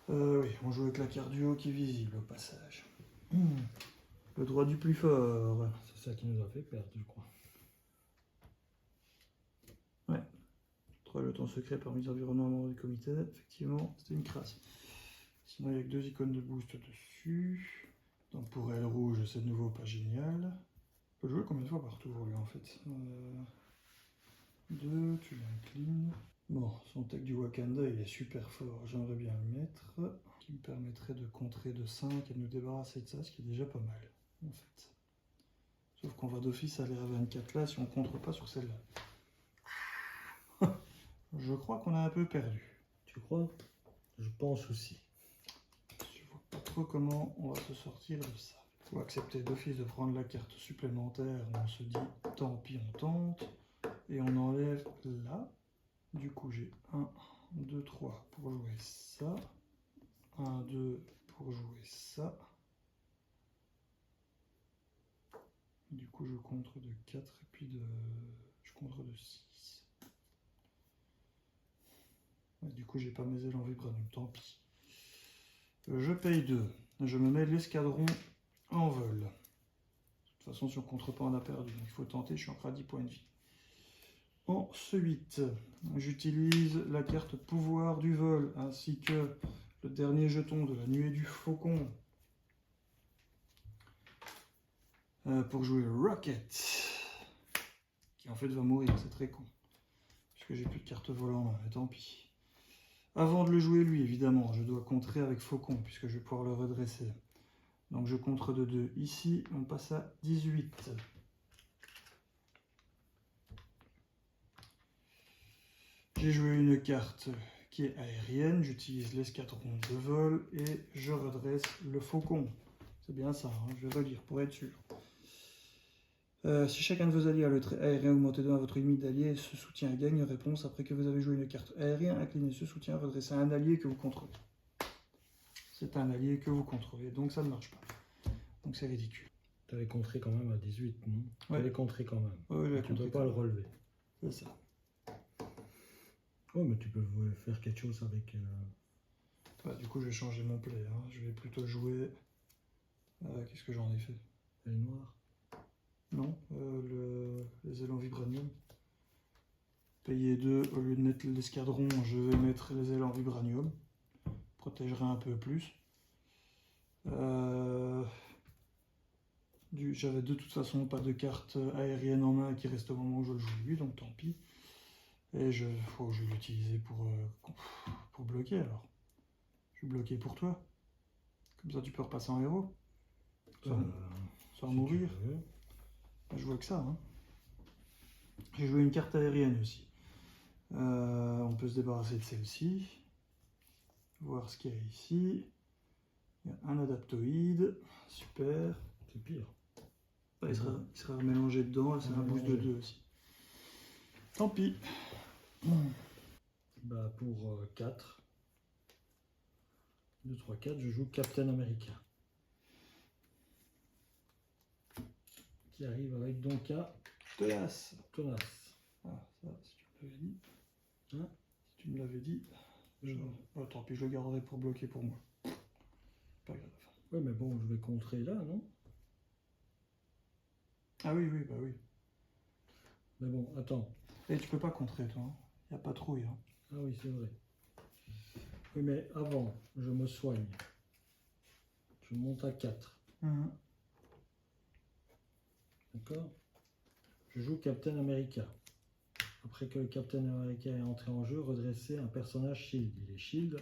Oui, on joue avec la carte du haut qui est visible au passage. Le droit du plus fort. C'est ça qui nous a fait perdre, je crois. Ouais. 3 jetons secrets parmi les environnements membres du comité. Effectivement, c'était une crasse. Sinon, il n'y a que 2 icônes de boost dessus. Donc pour elle rouge, c'est de nouveau pas génial. On peut jouer combien de fois par tour, lui, en fait 2, tu l'inclines. Bon, son tech du Wakanda, il est super fort. J'aimerais bien le mettre. Qui me permettrait de contrer de 5 et de nous débarrasser de ça, ce qui est déjà pas mal, en fait. Sauf qu'on va d'office aller à 24 là si on contre pas sur celle-là. Je crois qu'on a un peu perdu. Tu crois? Je pense aussi. Je vois pas trop comment on va se sortir de ça. Faut accepter d'office de prendre la carte supplémentaire. On se dit tant pis, on tente. Et on enlève là. Du coup, j'ai 1, 2, 3 pour jouer ça. 1, 2 pour jouer ça. Du coup, je contre de 4 et puis je contre de 6. Et du coup, j'ai pas mes ailes en vibranium, tant pis. Je paye 2. Je me mets l'escadron en vol. De toute façon, si on contre pas, on a perdu. Donc il faut tenter, je suis encore à 10 points de vie. Ensuite, j'utilise la carte pouvoir du vol, ainsi que le dernier jeton de la nuée du faucon. Pour jouer Rocket. Qui en fait va mourir, c'est très con. Puisque j'ai plus de carte vol en main, mais tant pis. Avant de le jouer lui, évidemment, je dois contrer avec faucon, puisque je vais pouvoir le redresser. Donc je contre de 2. Ici, on passe à 18. J'ai joué une carte qui est aérienne. J'utilise l'escadron de vol et je redresse le faucon. C'est bien ça, hein, je vais relire pour être sûr. Si chacun de vos alliés a le trait aérien augmenté d'un à votre limite d'alliés, ce soutien gagne réponse après que vous avez joué une carte aérien, inclinez ce soutien, redressez un allié que vous contrôlez. C'est un allié que vous contrôlez, donc ça ne marche pas. Donc c'est ridicule. Tu avais contré quand même à 18, non? Ouais. Tu avais contré quand même. Ouais, Tu ne dois pas le relever. C'est ça. Oh, mais tu peux faire quelque chose avec... Ouais, du coup, je vais changer mon play. Hein. Je vais plutôt jouer... Qu'est-ce que j'en ai fait? Elle noire. Non, les ailes en vibranium. Payer 2, au lieu de mettre l'escadron, je vais mettre les ailes en vibranium. Protégerai un peu plus. J'avais de toute façon pas de carte aérienne en main qui reste au moment où je le joue lui, donc tant pis. Et faut que je vais l'utiliser pour bloquer alors. Je suis bloqué pour toi. Comme ça tu peux repasser en héros. Sans si mourir. Je vois que ça. Hein. J'ai joué une carte aérienne aussi. On peut se débarrasser de celle-ci. Voir ce qu'il y a ici. Il y a un adaptoïde. Super. C'est pire. Il sera mélangé dedans. C'est un boost de 2 aussi. Tant pis. Bah pour 4. 2, 3, 4, je joue Captain America. Qui arrive avec donc à Tenace. Ah, ça, si tu me l'avais dit. Hein? Si tu me l'avais dit. Oh, tant pis, je le garderai pour bloquer pour moi. Pas grave. Oui, mais bon, je vais contrer là, non? Ah oui, bah oui. Mais bon, attends. Et tu peux pas contrer, toi. Il n'y a pas trouille. Hein. Ah oui, c'est vrai. Oui, mais avant, je me soigne. Je monte à 4. D'accord? Je joue Captain America. Après que le Captain America est entré en jeu, redresser un personnage shield. Il est shield,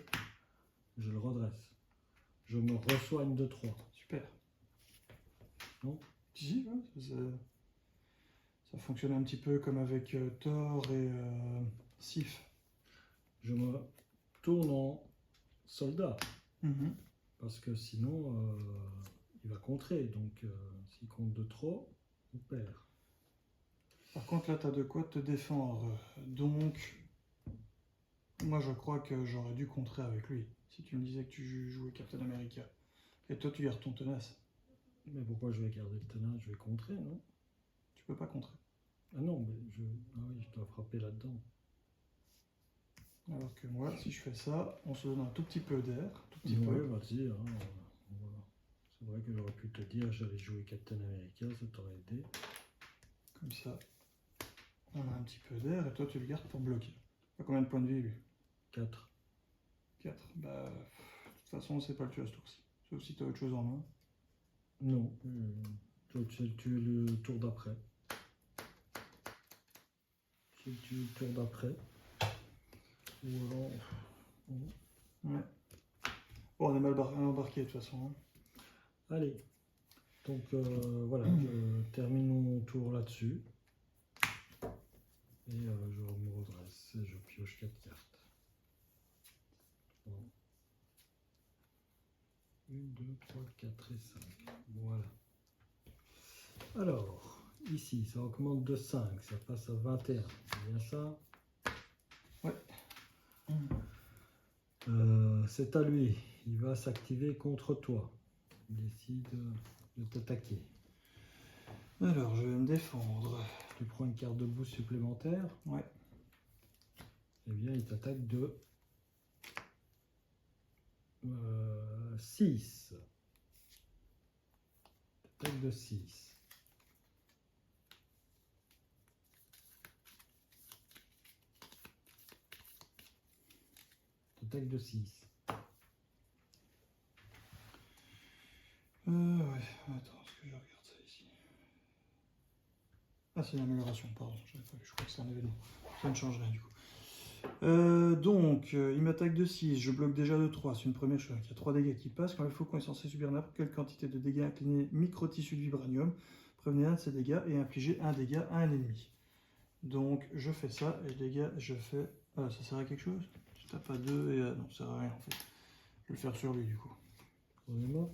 je le redresse. Je me resoigne de 3. Super. Non? Si, ouais, ça fonctionne un petit peu comme avec Thor et Sif. Je me tourne en soldat. Parce que sinon, il va contrer. Donc, s'il compte de trop, on perd. Par contre, là, tu as de quoi te défendre. Donc, moi, je crois que j'aurais dû contrer avec lui. Si tu me disais que tu jouais Captain America. Et toi, tu gardes ton tenace. Mais pourquoi je vais garder le tenace? Je vais contrer, non? Tu peux pas contrer. Ah non, mais ah oui, je dois frapper là-dedans. Alors que moi, si je fais ça, on se donne un tout petit peu d'air. Oui, vas-y. Hein, voilà. C'est vrai que j'aurais pu te dire j'allais jouer Captain America, ça t'aurait aidé. Comme ça, on a un petit peu d'air et toi, tu le gardes pour bloquer. Tu as combien de points de vie, lui? 4. 4. Bah, de toute façon, c'est pas le tuer à ce tour-ci. Sauf si tu as autre chose en main. Non, tu es le tour d'après. Tu es le tour d'après. Ou alors... Ouais. Bon, on est mal embarqué de toute façon. Hein. Allez. Donc voilà, je termine mon tour là-dessus. Et je me redresse et je pioche 4 cartes. 1, 2, 3, 4 et 5. Voilà. Alors, ici, ça augmente de 5, ça passe à 21. C'est bien ça? Ouais. C'est à lui. Il va s'activer contre toi. Il décide de t'attaquer. Alors, je vais me défendre. Tu prends une carte de boost supplémentaire. Ouais. Eh bien, il t'attaque de 6. Attaque de 6. Attaque de 6. Ouais. Attends, est-ce que je regarde ça ici? Ah, c'est une amélioration, pardon. Je crois que c'est un événement. Ça ne change rien du coup. Il m'attaque de 6, je bloque déjà de 3, c'est une première chose. Il y a 3 dégâts qui passent. Quand le faucon est censé subir n'importe quelle quantité de dégâts inclinés micro-tissu de vibranium, prévenez un de ces dégâts et infligez un dégât à un ennemi. Donc je fais ça, et les dégâts, je fais... Ah, ça sert à quelque chose? Je tape à 2 et... non, ça sert à rien en fait. Je vais le faire sur lui du coup. Prenez-moi.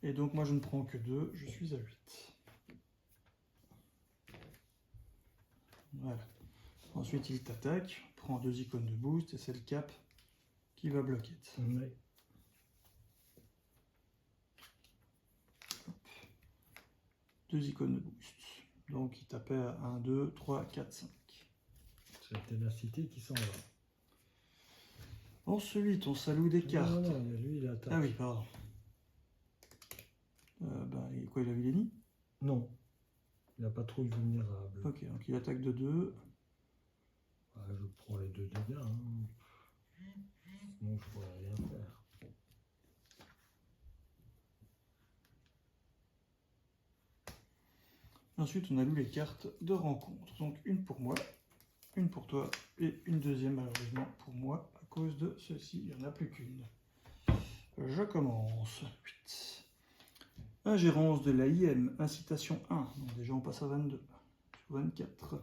Et donc moi je ne prends que 2, je suis à 8. Voilà. Ensuite il t'attaque, prend 2 icônes de boost et c'est le cap qui va bloquer. Ouais. 2 icônes de boost. Donc il tapait à 1, 2, 3, 4, 5. C'est la ténacité qui s'en va. Ensuite on s'alloue des cartes. Non, lui il attaque. Ah oui, pardon. Quoi, il a Villénie? Non. Il n'a pas trop vulnérable. Ok, donc il attaque de 2. Je prends les 2 dégâts. Sinon je pourrais rien faire. Ensuite, on alloue les cartes de rencontre. Donc, une pour moi, une pour toi, et une deuxième, malheureusement, pour moi, à cause de ceci. Il n'y en a plus qu'une. Je commence. 8. Ingérence de l'AIM, incitation 1. Donc, déjà, on passe à 22. 24.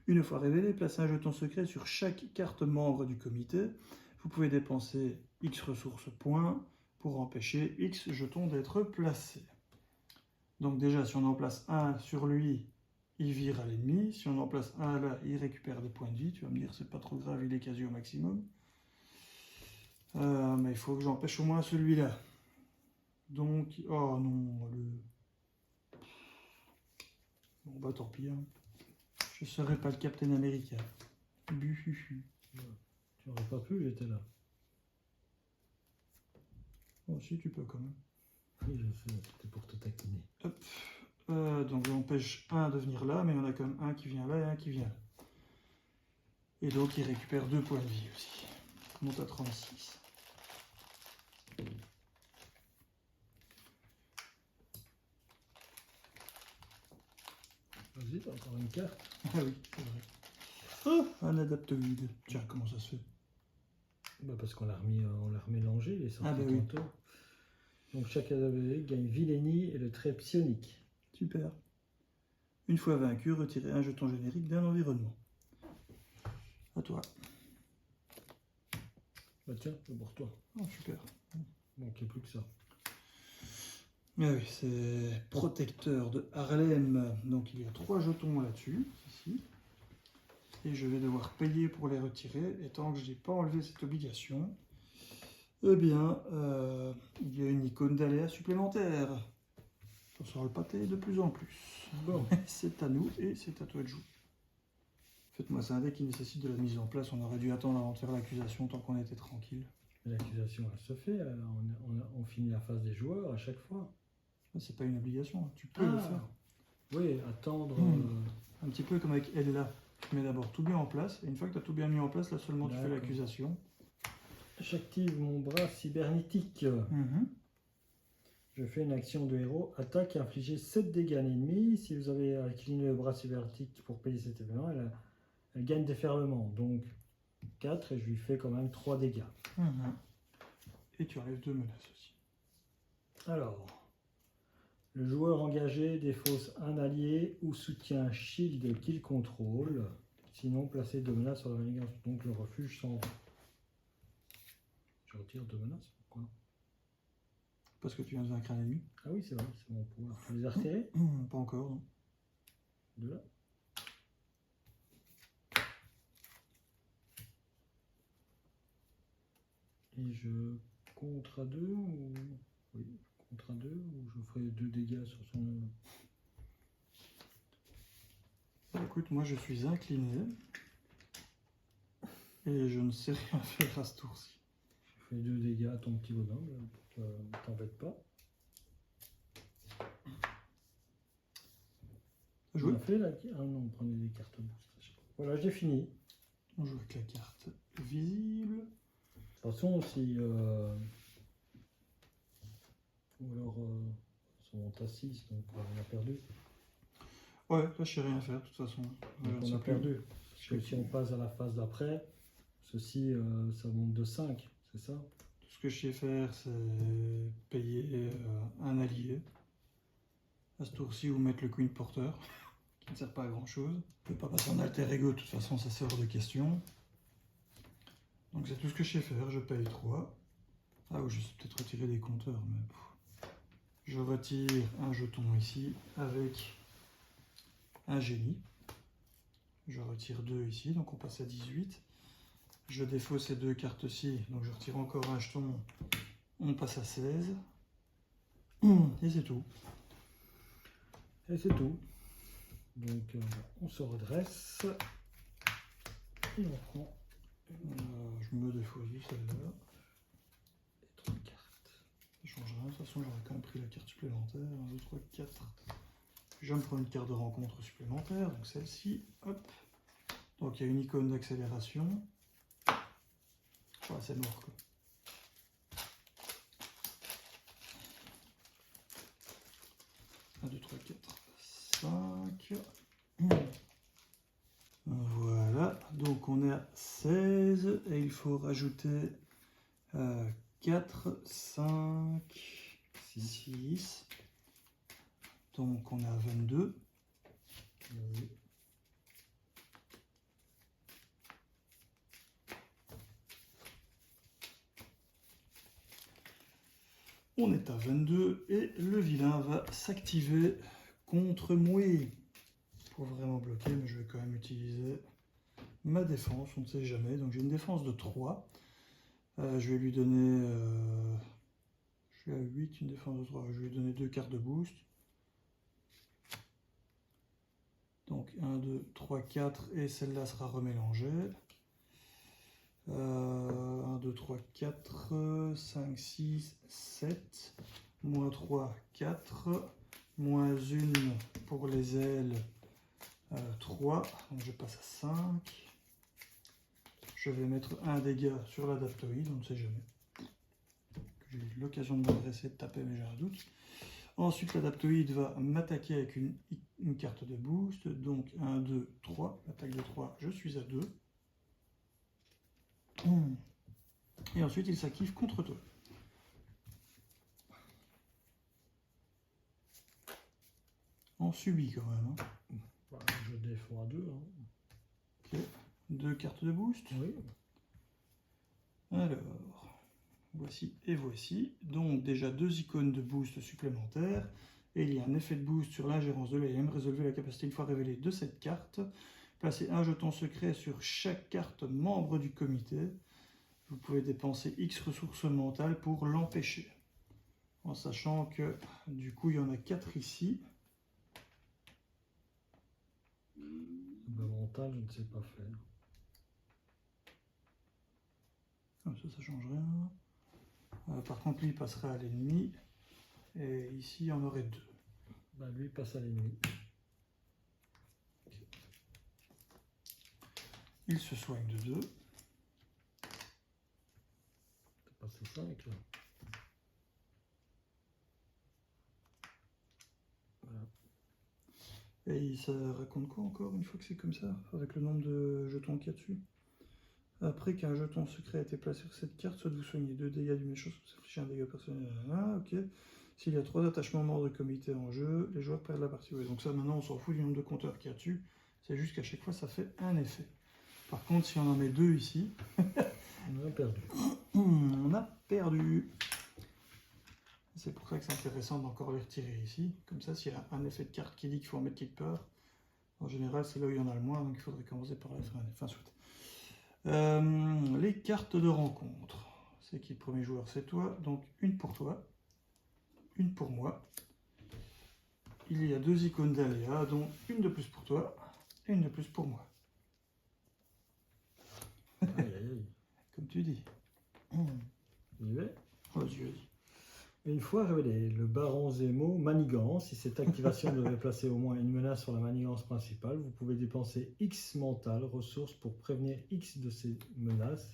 Une fois révélé, placez un jeton secret sur chaque carte membre du comité. Vous pouvez dépenser X ressources points pour empêcher X jetons d'être placés. Donc déjà, si on en place un sur lui, il vire à l'ennemi. Si on en place un là, il récupère des points de vie. Tu vas me dire, c'est pas trop grave, il est quasi au maximum. Mais il faut que j'empêche au moins celui-là. Donc, oh non, Bon bah tant pis, hein. Je serai pas le Captain America. Buhuhu. Tu n'aurais pas pu, j'étais là. Bon, si, tu peux quand même. Oui, je sais, c'était pour te taquiner. Hop. Donc j'empêche un de venir là, mais il y en a quand même un qui vient là et un qui vient là. Et donc il récupère 2 points de vie aussi. Il monte à 36. Vas-y, t'as encore une carte. Ah oui, c'est vrai. Oh, un adaptoïde. Tiens, comment ça se fait? Parce qu'on l'a remélangé, il est sorti Ah bah oui. tantôt. Donc chaque adaptoïde gagne Villénie et le trait psionique. Super. Une fois vaincu, retirez un jeton générique d'un environnement. À toi. Bah tiens, c'est pour toi. Oh, super. Il manquait plus que ça. Ah oui, c'est protecteur de Harlem. Donc il y a 3 jetons là-dessus, ici. Et je vais devoir payer pour les retirer. Et tant que je n'ai pas enlevé cette obligation, eh bien, il y a une icône d'aléa supplémentaire. Ça sera le pâté de plus en plus. Bon. C'est à nous et c'est à toi de jouer. Faites-moi, c'est un deck qui nécessite de la mise en place. On aurait dû attendre avant de faire l'accusation tant qu'on était tranquille. L'accusation, elle se fait. On finit la phase des joueurs à chaque fois. C'est pas une obligation, tu peux le faire. Oui, attendre. Un petit peu comme avec Ella. Tu mets d'abord tout bien en place, et une fois que tu as tout bien mis en place, là seulement tu fais l'accusation. J'active mon bras cybernétique. Je fais une action de héros. Attaque et infliger 7 dégâts à l'ennemi. Si vous avez incliné le bras cybernétique pour payer cet événement, elle gagne déferlement. Donc 4 et je lui fais quand même 3 dégâts. Et tu enlèves 2 menaces aussi. Alors, le joueur engagé défausse un allié ou soutient un shield qu'il contrôle. Sinon, placez 2 menaces sur la ligne. Donc le refuge sans. Je retire 2 menaces. Pourquoi? Parce que tu viens de vaincre un ennemi. Ah oui, c'est vrai, c'est mon pouvoir. Tu les as retirés? Pas encore, non. De là. Et je contre à 2 ou... Oui, contre à 2 ou je ferai 2 dégâts sur son... Écoute, moi je suis incliné. Et je ne sais rien faire à ce tour-ci. Je fais 2 dégâts à ton petit bonhomme, pour que ne t'embête pas. Jouer. On a fait la... Ah non, on prenait des cartes boost. Voilà, j'ai fini. On joue avec la carte visible. De toute façon, si... Ou alors... on monte à 6, donc on a perdu. Ouais, là je sais rien faire de toute façon. Donc on a perdu. que si on passe à la phase d'après, ceci, ça monte de 5, c'est ça? Tout ce que je sais faire, c'est payer un allié. À ce tour-ci, vous mettre le Queen Porter, qui ne sert pas à grand-chose. Je ne peux pas passer en alter ego, de toute façon, ça c'est hors de question. Donc c'est tout ce que je sais faire, je paye 3. Ah oui, je sais peut-être retirer des compteurs, mais... Je retire un jeton ici, avec un génie. Je retire 2 ici, donc on passe à 18. Je défausse ces 2 cartes-ci, donc je retire encore un jeton, on passe à 16. Et c'est tout. Et c'est tout. Donc on se redresse. Et on prend Je me défausse de celle-là. les 3 cartes. Ça change rien, de toute façon j'aurais quand même pris la carte supplémentaire. 1, 2, 3, 4. Je me prends une carte de rencontre supplémentaire, donc celle-ci, hop. Donc il y a une icône d'accélération. Ouais, c'est mort quoi. Un, 2, 3, 4, 5. Voilà, donc on est à 16 et il faut rajouter 4, 5, 6. Donc on est à 22. Oui. On est à 22 et le vilain va s'activer contre moi. Pour vraiment bloquer, mais je vais quand même utiliser ma défense, on ne sait jamais. Donc j'ai une défense de 3. Je vais lui donner... je suis à 8, une défense de 3. Je vais lui donner 2 cartes de boost. Donc 1, 2, 3, 4 et celle-là sera remélangée. 1, 2, 3, 4, 5, 6, 7. Moins 3, 4. Moins 1 pour les ailes, 3. Donc je passe à 5. Je vais mettre un dégât sur l'adaptoïde, on ne sait jamais. J'ai eu l'occasion de m'adresser, de taper, mais j'ai un doute. Ensuite, l'adaptoïde va m'attaquer avec une carte de boost. Donc 1, 2, 3. L'attaque de 3, je suis à 2. Et ensuite, il s'active contre toi. On subit quand même. Hein. Bah, je défends à 2. Hein. Ok. 2 cartes de boost. Oui. Alors, voici et voici. Donc déjà 2 icônes de boost supplémentaires. Et il y a un effet de boost sur l'ingérence de l'AM. Résolvez la capacité une fois révélée de cette carte. Placez un jeton secret sur chaque carte membre du comité. Vous pouvez dépenser X ressources mentales pour l'empêcher. En sachant que du coup il y en a 4 ici. Le mental, je ne sais pas faire. Comme ça change rien. Par contre lui il passerait à l'ennemi. Et ici il y en aurait 2. Bah, lui il passe à l'ennemi. Il se soigne de 2. T'as passé 5 là. Voilà. Et ça raconte quoi encore une fois que c'est comme ça, avec le nombre de jetons qu'il y a dessus? Après qu'un jeton secret a été placé sur cette carte, soit vous soignez 2 dégâts du méchant, soit vous infligez un dégât personnel. Ah, ok. S'il y a 3 attachements morts de comité en jeu, les joueurs perdent la partie. Ouais, donc ça, maintenant, on s'en fout du nombre de compteurs qu'il y a dessus. C'est juste qu'à chaque fois, ça fait un effet. Par contre, si on en met 2 ici, on a perdu. On a perdu. C'est pour ça que c'est intéressant d'encore les retirer ici. Comme ça, s'il y a un effet de carte qui dit qu'il faut en mettre quelque part, en général, c'est là où il y en a le moins, donc il faudrait commencer par la fin. Enfin, soit. Les cartes de rencontre. C'est qui le premier joueur? C'est toi. Donc, une pour toi. Une pour moi. Il y a 2 icônes d'aléas, dont une de plus pour toi et une de plus pour moi. Aïe, aïe, aïe. Comme tu dis. Il y va. Vas-y, vas-y. Une fois révélé, le baron Zemo manigance. Si cette activation devait placer au moins une menace sur la manigance principale, vous pouvez dépenser X mental, ressources pour prévenir X de ces menaces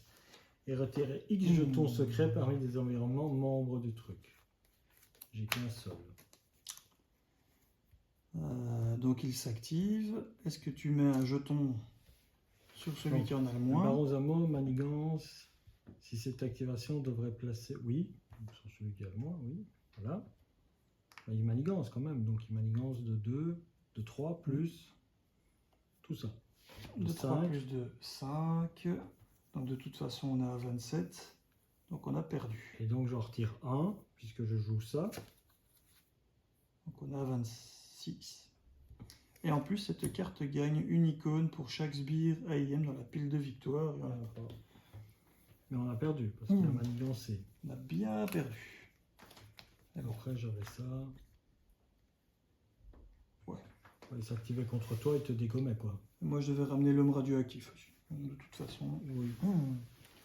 et retirer X jetons secrets parmi les environnements membres du truc. J'ai qu'un seul. Donc il s'active. Est-ce que tu mets un jeton sur celui Donc, qui en a le Le moins. baron Zamo, manigance, si cette activation devrait placer... Oui, sur celui qui a le moins, oui. Voilà. Ben, il manigance quand même, donc il manigance de 2, de 3, plus tout ça. De 3 5. plus de 5. Donc de toute façon, on est à 27. Donc on a perdu. Et donc j'en retire 1, puisque je joue ça. Donc on a 26. Et en plus, cette carte gagne une icône pour chaque sbire AIM dans la pile de victoire. Et voilà. Mais on a perdu, parce qu'il a manigancé. On a bien perdu. Et après j'avais ça. Ouais. Il s'activait contre toi et te dégommait, quoi. Moi, je devais ramener l'homme radioactif aussi. De toute façon. Oui.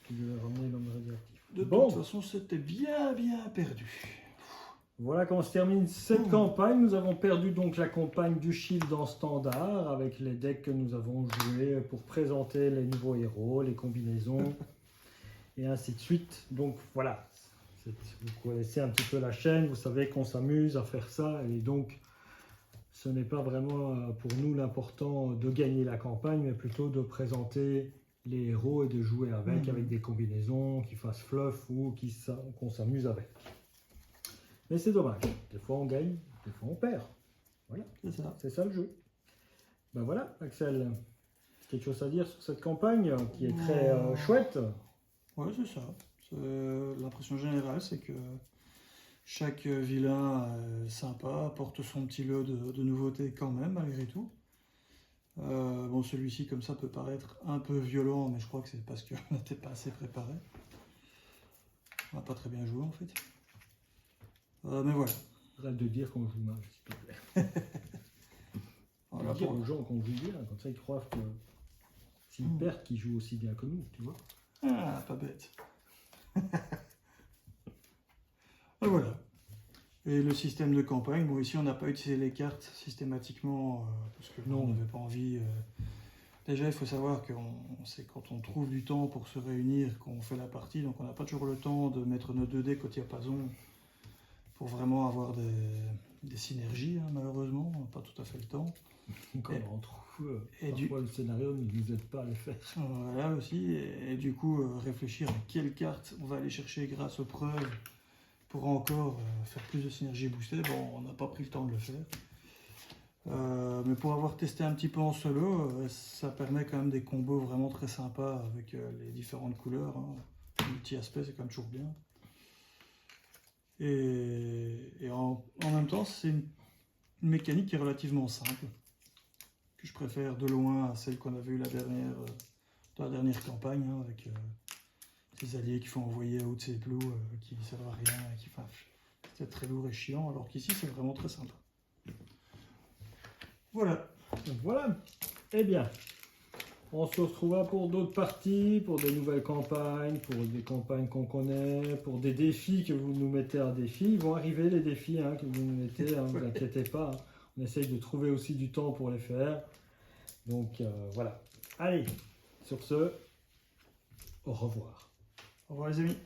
Tu devais ramener l'homme radioactif. De Bon. toute façon, c'était bien perdu. Voilà comment se termine cette campagne. Nous avons perdu donc la campagne du Shield en standard avec les decks que nous avons joués pour présenter les nouveaux héros, les combinaisons et ainsi de suite. Donc voilà, vous connaissez un petit peu la chaîne, vous savez qu'on s'amuse à faire ça et donc ce n'est pas vraiment pour nous l'important de gagner la campagne mais plutôt de présenter les héros et de jouer avec des combinaisons qui fassent fluff ou qu'on s'amuse avec. Mais c'est dommage. Des fois on gagne, des fois on perd. Voilà, c'est ça le jeu. Ben voilà, Axel, quelque chose à dire sur cette campagne qui est très chouette. Ouais, c'est ça. L'impression générale, c'est que chaque vilain sympa apporte son petit lot de nouveautés quand même, malgré tout. Bon, celui-ci, comme ça, peut paraître un peu violent, mais je crois que c'est parce qu'on n'était pas assez préparé. On n'a pas très bien joué, en fait. Mais voilà. Arrête de dire qu'on joue mal, s'il te plaît. Voilà, dire aux gens qu'on joue bien, comme ça ils croient que s'ils perdent, qu'ils jouent aussi bien que nous, tu vois. Ah, pas bête. Et voilà. Et le système de campagne, bon ici on n'a pas utilisé les cartes systématiquement parce que on n'avait pas envie. Déjà il faut savoir que c'est quand on trouve du temps pour se réunir qu'on fait la partie, donc on n'a pas toujours le temps de mettre nos 2 decks au diapason pour vraiment avoir des synergies, hein, malheureusement, on n'a pas tout à fait le temps. Quand on trouve, parfois le scénario ne nous aide pas à le faire. Voilà aussi, et du coup réfléchir à quelle carte on va aller chercher grâce aux preuves pour encore faire plus de synergie boostée. Bon, on n'a pas pris le temps de le faire. Mais pour avoir testé un petit peu en solo, ça permet quand même des combos vraiment très sympas avec les différentes couleurs. Hein. Le petit aspect, c'est quand même toujours bien. Et en même temps, c'est une mécanique qui est relativement simple, que je préfère de loin à celle qu'on avait eue dans la dernière campagne, hein, avec ces alliés qu'il faut envoyer à haut de ses plots, qui ne servent à rien, c'est très lourd et chiant, alors qu'ici c'est vraiment très sympa. Voilà. Donc voilà. Eh bien, on se retrouvera pour d'autres parties, pour des nouvelles campagnes, pour des campagnes qu'on connaît, pour des défis que vous nous mettez en défi. Ils vont arriver les défis que vous nous mettez, ne vous inquiétez pas. On essaye de trouver aussi du temps pour les faire. Donc voilà. Allez, sur ce, au revoir. Au revoir les amis.